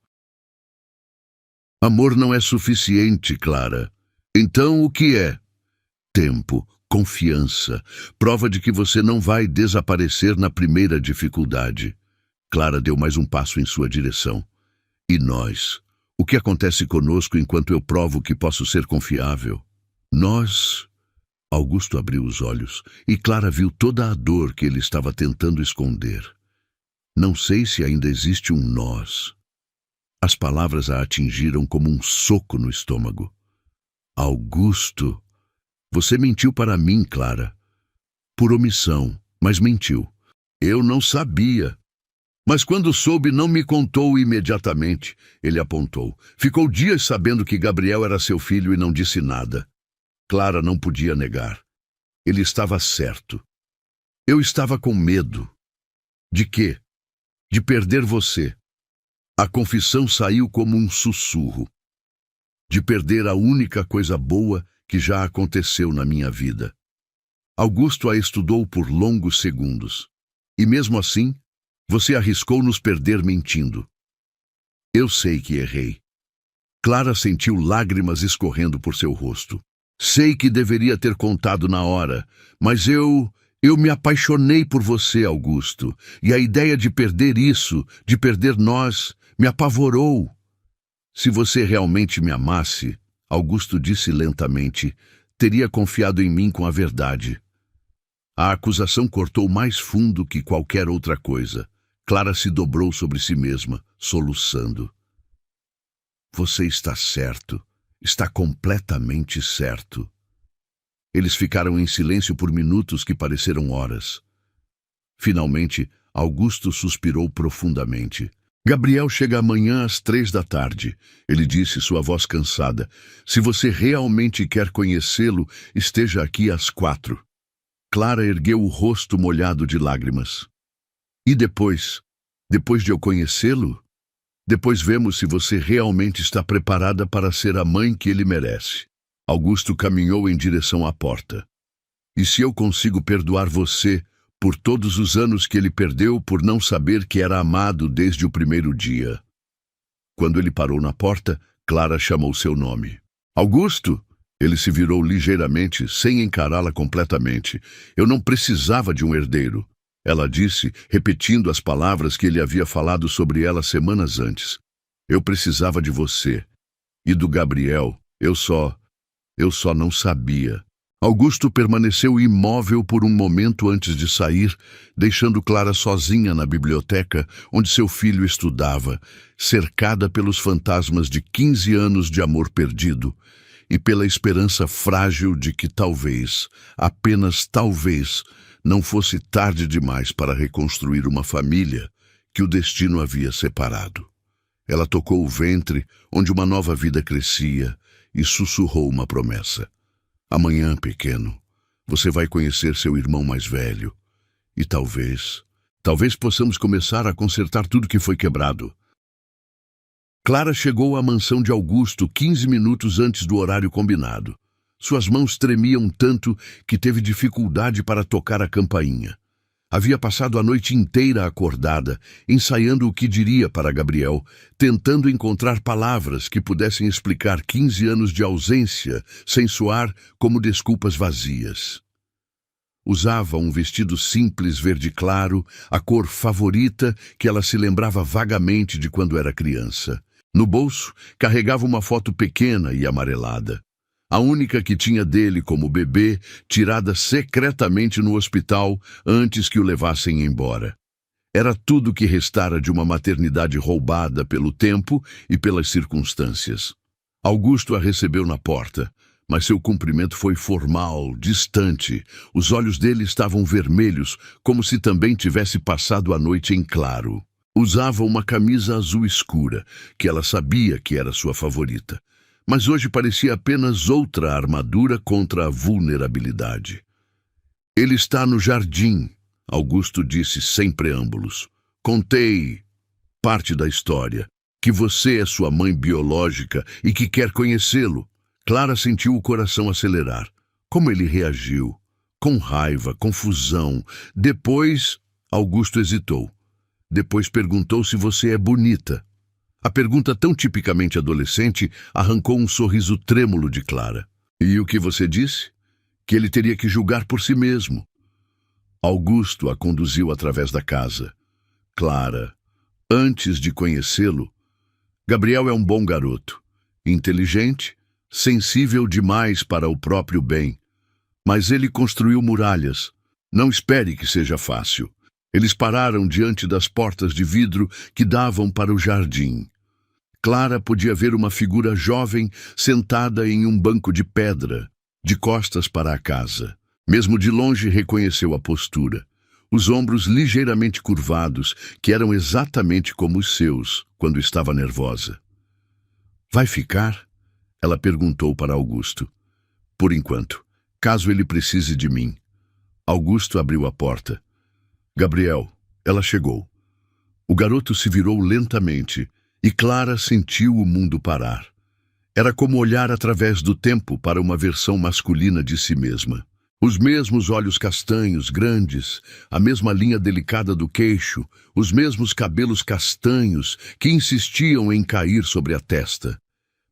[SPEAKER 1] Amor não é suficiente, Clara. Então o que é? Tempo, confiança, prova de que você não vai desaparecer na primeira dificuldade. Clara deu mais um passo em sua direção. E nós? O que acontece conosco enquanto eu provo que posso ser confiável? Nós... Augusto abriu os olhos e Clara viu toda a dor que ele estava tentando esconder. Não sei se ainda existe um nós. As palavras a atingiram como um soco no estômago. Augusto, você mentiu para mim, Clara. Por omissão, mas mentiu. Eu não sabia. Mas quando soube, não me contou imediatamente. Ele apontou. Ficou dias sabendo que Gabriel era seu filho e não disse nada. Clara não podia negar. Ele estava certo. Eu estava com medo. De quê? De perder você. A confissão saiu como um sussurro. De perder a única coisa boa que já aconteceu na minha vida. Augusto a estudou por longos segundos. E mesmo assim, você arriscou nos perder mentindo. Eu sei que errei. Clara sentiu lágrimas escorrendo por seu rosto. Sei que deveria ter contado na hora, mas eu me apaixonei por você, Augusto, e a ideia de perder isso, de perder nós, me apavorou. Se você realmente me amasse, Augusto disse lentamente, teria confiado em mim com a verdade. A acusação cortou mais fundo que qualquer outra coisa. Clara se dobrou sobre si mesma, soluçando. Você está certo. Está completamente certo. Eles ficaram em silêncio por minutos que pareceram horas. Finalmente, Augusto suspirou profundamente. Gabriel chega amanhã às 3 da tarde. Ele disse, sua voz cansada. Se você realmente quer conhecê-lo, esteja aqui às 4. Clara ergueu o rosto molhado de lágrimas. E depois? Depois de eu conhecê-lo? Depois vemos se você realmente está preparada para ser a mãe que ele merece. Augusto caminhou em direção à porta. E se eu consigo perdoar você por todos os anos que ele perdeu por não saber que era amado desde o primeiro dia? Quando ele parou na porta, Clara chamou seu nome. Augusto! Ele se virou ligeiramente, sem encará-la completamente. Eu não precisava de um herdeiro. Ela disse, repetindo as palavras que ele havia falado sobre ela semanas antes. Eu precisava de você. E do Gabriel. Eu só não sabia. Augusto permaneceu imóvel por um momento antes de sair, deixando Clara sozinha na biblioteca, onde seu filho estudava, cercada pelos fantasmas de 15 anos de amor perdido e pela esperança frágil de que talvez, apenas talvez, não fosse tarde demais para reconstruir uma família que o destino havia separado. Ela tocou o ventre, onde uma nova vida crescia, e sussurrou uma promessa. Amanhã, pequeno, você vai conhecer seu irmão mais velho. E talvez possamos começar a consertar tudo que foi quebrado. Clara chegou à mansão de Augusto 15 minutos antes do horário combinado. Suas mãos tremiam tanto que teve dificuldade para tocar a campainha. Havia passado a noite inteira acordada, ensaiando o que diria para Gabriel, tentando encontrar palavras que pudessem explicar 15 anos de ausência, sem soar como desculpas vazias. Usava um vestido simples verde claro, a cor favorita que ela se lembrava vagamente de quando era criança. No bolso, carregava uma foto pequena e amarelada. A única que tinha dele como bebê, tirada secretamente no hospital antes que o levassem embora. Era tudo que restara de uma maternidade roubada pelo tempo e pelas circunstâncias. Augusto a recebeu na porta, mas seu cumprimento foi formal, distante. Os olhos dele estavam vermelhos, como se também tivesse passado a noite em claro. Usava uma camisa azul escura, que ela sabia que era sua favorita. Mas hoje parecia apenas outra armadura contra a vulnerabilidade. Ele está no jardim, Augusto disse sem preâmbulos. Contei parte da história, que você é sua mãe biológica e que quer conhecê-lo. Clara sentiu o coração acelerar. Como ele reagiu? Com raiva, confusão. Depois, Augusto hesitou. Depois perguntou se você é bonita. A pergunta tão tipicamente adolescente arrancou um sorriso trêmulo de Clara. E o que você disse? Que ele teria que julgar por si mesmo. Augusto a conduziu através da casa. Clara, antes de conhecê-lo, Gabriel é um bom garoto, inteligente, sensível demais para o próprio bem. Mas ele construiu muralhas. Não espere que seja fácil. Eles pararam diante das portas de vidro que davam para o jardim. Clara podia ver uma figura jovem sentada em um banco de pedra, de costas para a casa. Mesmo de longe reconheceu a postura. Os ombros ligeiramente curvados, que eram exatamente como os seus, quando estava nervosa. Vai ficar? Ela perguntou para Augusto. Por enquanto, caso ele precise de mim. Augusto abriu a porta. Gabriel, ela chegou. O garoto se virou lentamente e Clara sentiu o mundo parar. Era como olhar através do tempo para uma versão masculina de si mesma. Os mesmos olhos castanhos, grandes, a mesma linha delicada do queixo, os mesmos cabelos castanhos que insistiam em cair sobre a testa.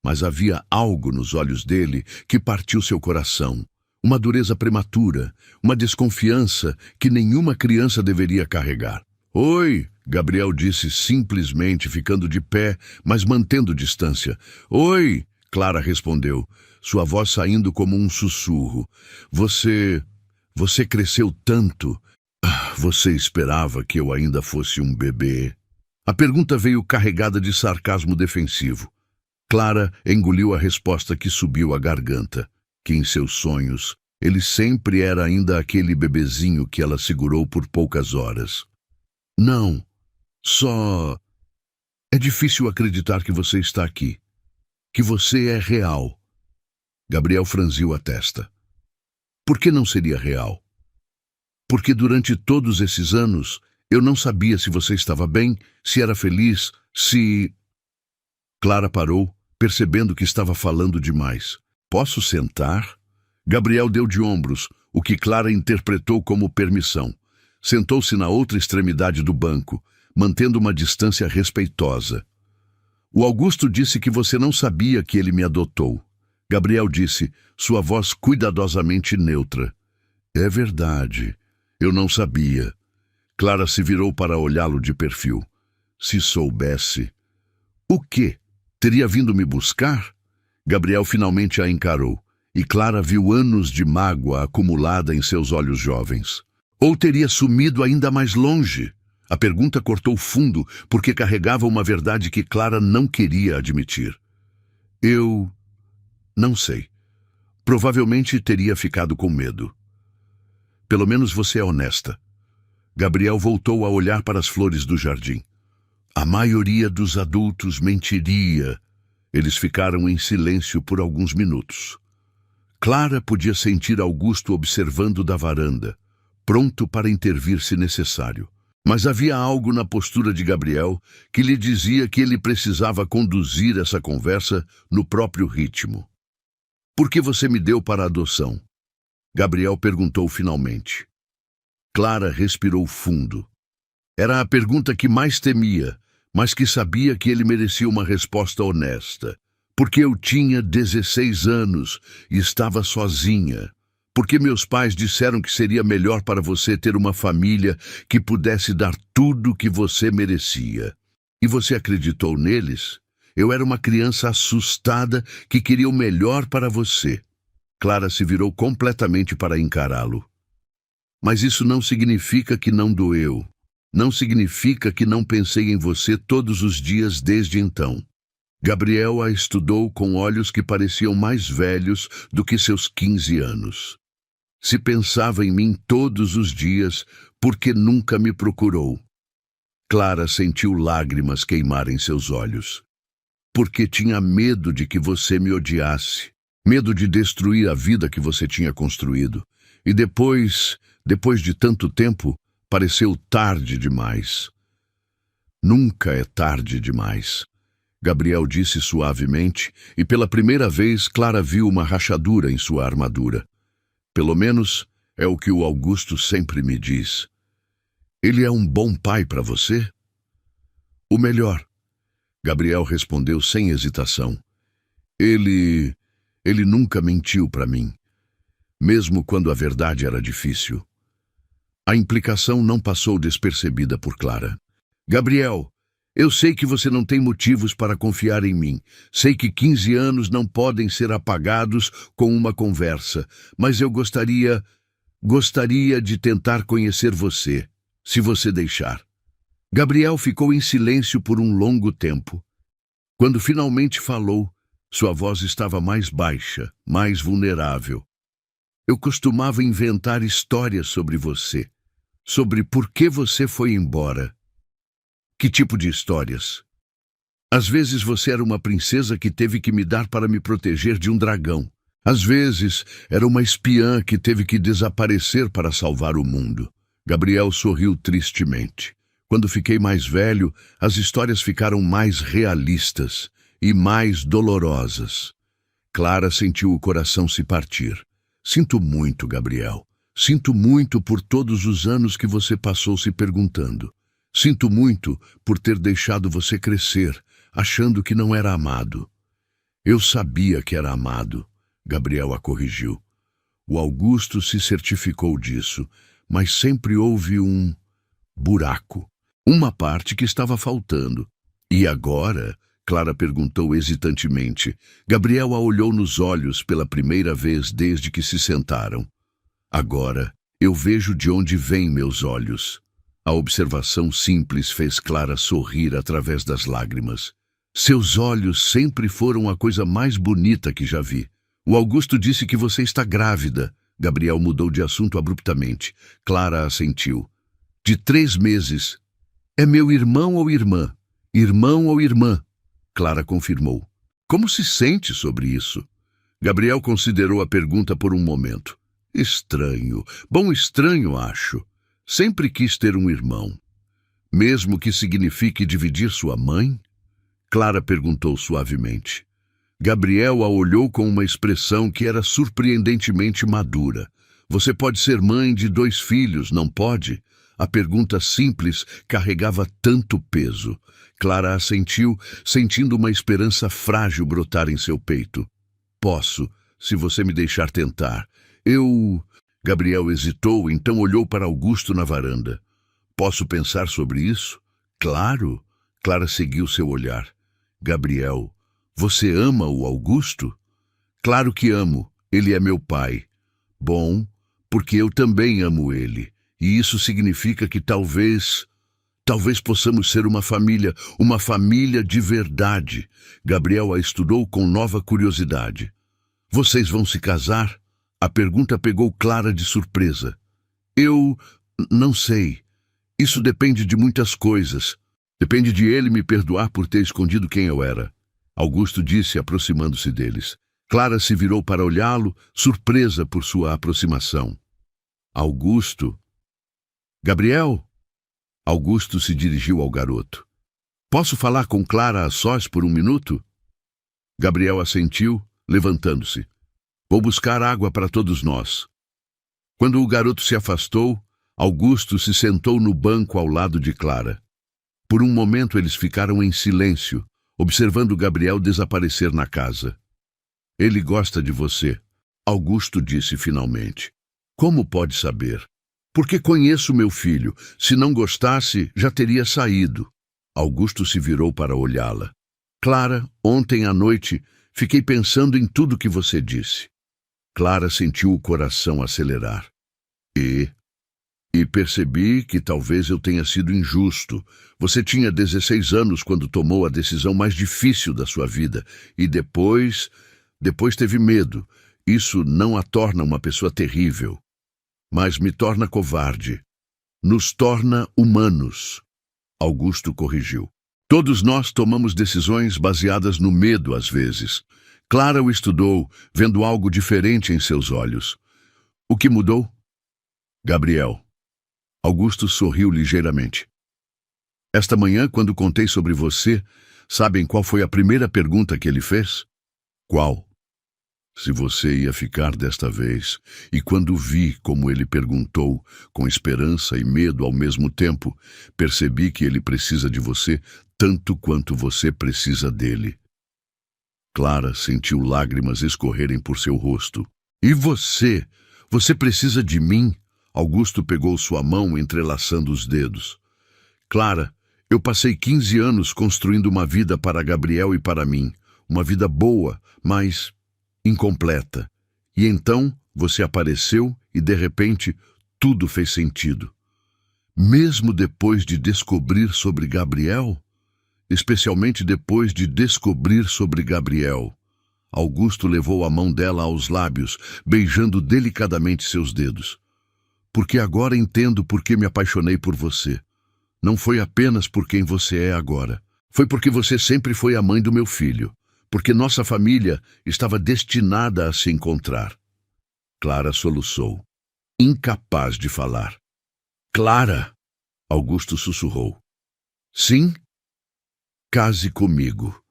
[SPEAKER 1] Mas havia algo nos olhos dele que partiu seu coração. Uma dureza prematura, uma desconfiança que nenhuma criança deveria carregar. Oi, Gabriel disse simplesmente, ficando de pé, mas mantendo distância. Oi, Clara respondeu, sua voz saindo como um sussurro. Você cresceu tanto. Você esperava que eu ainda fosse um bebê? A pergunta veio carregada de sarcasmo defensivo. Clara engoliu a resposta que subiu à garganta, que em seus sonhos ele sempre era ainda aquele bebezinho que ela segurou por poucas horas. Não, só... É difícil acreditar que você está aqui, que você é real. Gabriel franziu a testa. Por que não seria real? Porque durante todos esses anos eu não sabia se você estava bem, se era feliz, se... Clara parou, percebendo que estava falando demais. Posso sentar? Gabriel deu de ombros, o que Clara interpretou como permissão. Sentou-se na outra extremidade do banco, mantendo uma distância respeitosa. O Augusto disse que você não sabia que ele me adotou. Gabriel disse, sua voz cuidadosamente neutra. É verdade, eu não sabia. Clara se virou para olhá-lo de perfil. Se soubesse... O quê? Teria vindo me buscar? Gabriel finalmente a encarou, e Clara viu anos de mágoa acumulada em seus olhos jovens. Ou teria sumido ainda mais longe? A pergunta cortou fundo, porque carregava uma verdade que Clara não queria admitir. Eu... não sei. Provavelmente teria ficado com medo. Pelo menos você é honesta. Gabriel voltou a olhar para as flores do jardim. A maioria dos adultos mentiria. Eles ficaram em silêncio por alguns minutos. Clara podia sentir Augusto observando da varanda, pronto para intervir se necessário. Mas havia algo na postura de Gabriel que lhe dizia que ele precisava conduzir essa conversa no próprio ritmo. Por que você me deu para adoção? Gabriel perguntou finalmente. Clara respirou fundo. Era a pergunta que mais temia, mas que sabia que ele merecia uma resposta honesta. Porque eu tinha 16 anos e estava sozinha. Porque meus pais disseram que seria melhor para você ter uma família que pudesse dar tudo o que você merecia. E você acreditou neles? Eu era uma criança assustada que queria o melhor para você. Clara se virou completamente para encará-lo. Mas isso não significa que não doeu. Não significa que não pensei em você todos os dias desde então. Gabriel a estudou com olhos que pareciam mais velhos do que seus 15 anos. Se pensava em mim todos os dias, porque nunca me procurou. Clara sentiu lágrimas queimarem seus olhos. Porque tinha medo de que você me odiasse. Medo de destruir a vida que você tinha construído. E depois de tanto tempo, pareceu tarde demais. Nunca é tarde demais. Gabriel disse suavemente, e pela primeira vez Clara viu uma rachadura em sua armadura. Pelo menos é o que o Augusto sempre me diz. Ele é um bom pai para você? O melhor. Gabriel respondeu sem hesitação. Ele nunca mentiu para mim, mesmo quando a verdade era difícil. A implicação não passou despercebida por Clara. Gabriel, eu sei que você não tem motivos para confiar em mim. Sei que 15 anos não podem ser apagados com uma conversa, mas eu gostaria de tentar conhecer você, se você deixar. Gabriel ficou em silêncio por um longo tempo. Quando finalmente falou, sua voz estava mais baixa, mais vulnerável. Eu costumava inventar histórias sobre você, sobre por que você foi embora. Que tipo de histórias? Às vezes você era uma princesa que teve que me dar para me proteger de um dragão. Às vezes era uma espiã que teve que desaparecer para salvar o mundo. Gabriel sorriu tristemente. Quando fiquei mais velho, as histórias ficaram mais realistas e mais dolorosas. Clara sentiu o coração se partir. Sinto muito, Gabriel. Sinto muito por todos os anos que você passou se perguntando. Sinto muito por ter deixado você crescer, achando que não era amado. Eu sabia que era amado, Gabriel a corrigiu. O Augusto se certificou disso, mas sempre houve um buraco, uma parte que estava faltando. E agora? Clara perguntou hesitantemente. Gabriel a olhou nos olhos pela primeira vez desde que se sentaram. Agora, eu vejo de onde vêm meus olhos. A observação simples fez Clara sorrir através das lágrimas. Seus olhos sempre foram a coisa mais bonita que já vi. O Augusto disse que você está grávida. Gabriel mudou de assunto abruptamente. Clara assentiu. De 3 meses. É meu irmão ou irmã? Irmão ou irmã? Clara confirmou. Como se sente sobre isso? Gabriel considerou a pergunta por um momento. Estranho. Bom, estranho, acho. Sempre quis ter um irmão. Mesmo que signifique dividir sua mãe? Clara perguntou suavemente. Gabriel a olhou com uma expressão que era surpreendentemente madura. Você pode ser mãe de 2 filhos, não pode? A pergunta simples carregava tanto peso. Clara assentiu, sentindo uma esperança frágil brotar em seu peito. Posso, se você me deixar tentar. Gabriel hesitou, então olhou para Augusto na varanda. Posso pensar sobre isso? Claro. Clara seguiu seu olhar. Gabriel, você ama o Augusto? Claro que amo. Ele é meu pai. Bom, porque eu também amo ele. E isso significa que talvez possamos ser uma família de verdade. Gabriel a estudou com nova curiosidade. Vocês vão se casar? A pergunta pegou Clara de surpresa. Eu não sei. Isso depende de muitas coisas. Depende de ele me perdoar por ter escondido quem eu era. Augusto disse, aproximando-se deles. Clara se virou para olhá-lo, surpresa por sua aproximação. Augusto? Gabriel? Augusto se dirigiu ao garoto. Posso falar com Clara a sós por 1 minuto? Gabriel assentiu, levantando-se. Vou buscar água para todos nós. Quando o garoto se afastou, Augusto se sentou no banco ao lado de Clara. Por um momento eles ficaram em silêncio, observando Gabriel desaparecer na casa. Ele gosta de você, Augusto disse finalmente. Como pode saber? Porque conheço meu filho. Se não gostasse, já teria saído. Augusto se virou para olhá-la. Clara, ontem à noite, fiquei pensando em tudo que você disse. Clara sentiu o coração acelerar. E percebi que talvez eu tenha sido injusto. Você tinha 16 anos quando tomou a decisão mais difícil da sua vida. E depois teve medo. Isso não a torna uma pessoa terrível, mas me torna covarde. Nos torna humanos. Augusto corrigiu. Todos nós tomamos decisões baseadas no medo às vezes. Clara o estudou, vendo algo diferente em seus olhos. O que mudou? Gabriel. Augusto sorriu ligeiramente. Esta manhã, quando contei sobre você, sabem qual foi a primeira pergunta que ele fez? Qual? Se você ia ficar desta vez. E quando vi como ele perguntou, com esperança e medo ao mesmo tempo, percebi que ele precisa de você tanto quanto você precisa dele. Clara sentiu lágrimas escorrerem por seu rosto. E você? Você precisa de mim? Augusto pegou sua mão entrelaçando os dedos. Clara, eu passei 15 anos construindo uma vida para Gabriel e para mim. Uma vida boa, mas incompleta. E então você apareceu e, de repente, tudo fez sentido. Mesmo depois de descobrir sobre Gabriel? Especialmente depois de descobrir sobre Gabriel. Augusto levou a mão dela aos lábios, beijando delicadamente seus dedos. Porque agora entendo por que me apaixonei por você. Não foi apenas por quem você é agora. Foi porque você sempre foi a mãe do meu filho. Porque nossa família estava destinada a se encontrar. Clara soluçou, incapaz de falar. Clara! Augusto sussurrou. Sim? Case comigo.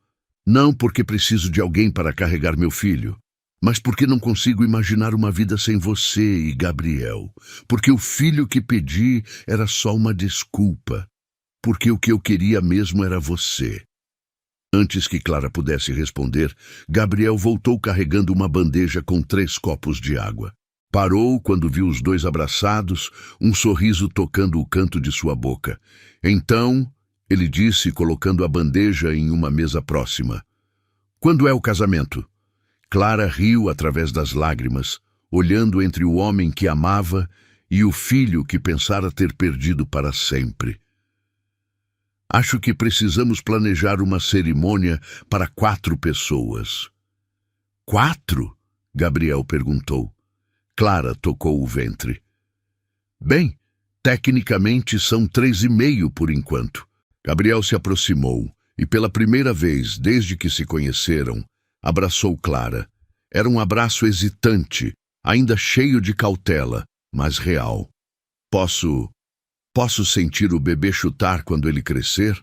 [SPEAKER 1] Não porque preciso de alguém para carregar meu filho, mas porque não consigo imaginar uma vida sem você e Gabriel. Porque o filho que pedi era só uma desculpa. Porque o que eu queria mesmo era você. Antes que Clara pudesse responder, Gabriel voltou carregando uma bandeja com 3 copos de água. Parou quando viu os dois abraçados, um sorriso tocando o canto de sua boca. Então, ele disse, colocando a bandeja em uma mesa próxima. Quando é o casamento? Clara riu através das lágrimas, olhando entre o homem que amava e o filho que pensara ter perdido para sempre. Acho que precisamos planejar uma cerimônia para 4 pessoas. 4? Gabriel perguntou. Clara tocou o ventre. Bem, tecnicamente são 3,5 por enquanto. Gabriel se aproximou e, pela primeira vez desde que se conheceram, abraçou Clara. Era um abraço hesitante, ainda cheio de cautela, mas real. Posso sentir o bebê chutar quando ele crescer?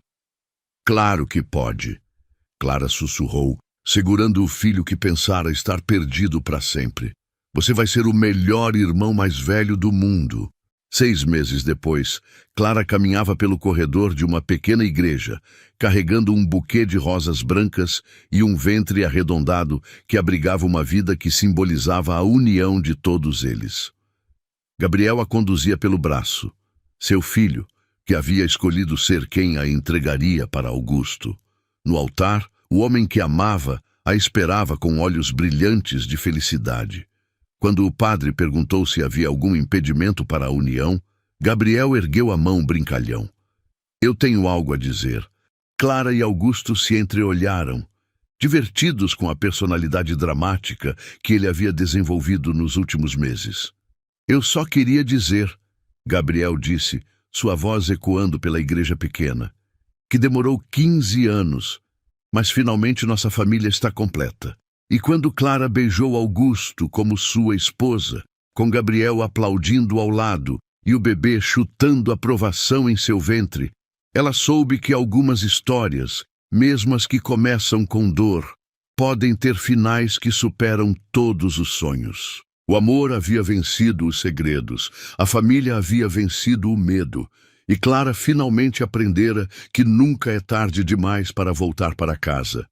[SPEAKER 1] Claro que pode. Clara sussurrou, segurando o filho que pensara estar perdido para sempre. Você vai ser o melhor irmão mais velho do mundo. 6 meses depois, Clara caminhava pelo corredor de uma pequena igreja, carregando um buquê de rosas brancas e um ventre arredondado que abrigava uma vida que simbolizava a união de todos eles. Gabriel a conduzia pelo braço. Seu filho, que havia escolhido ser quem a entregaria para Augusto. No altar, o homem que amava a esperava com olhos brilhantes de felicidade. Quando o padre perguntou se havia algum impedimento para a união, Gabriel ergueu a mão brincalhão. Eu tenho algo a dizer. Clara e Augusto se entreolharam, divertidos com a personalidade dramática que ele havia desenvolvido nos últimos meses. Eu só queria dizer, Gabriel disse, sua voz ecoando pela igreja pequena, que demorou 15 anos, mas finalmente nossa família está completa. E quando Clara beijou Augusto como sua esposa, com Gabriel aplaudindo ao lado e o bebê chutando aprovação em seu ventre, ela soube que algumas histórias, mesmo as que começam com dor, podem ter finais que superam todos os sonhos. O amor havia vencido os segredos, a família havia vencido o medo, e Clara finalmente aprendera que nunca é tarde demais para voltar para casa.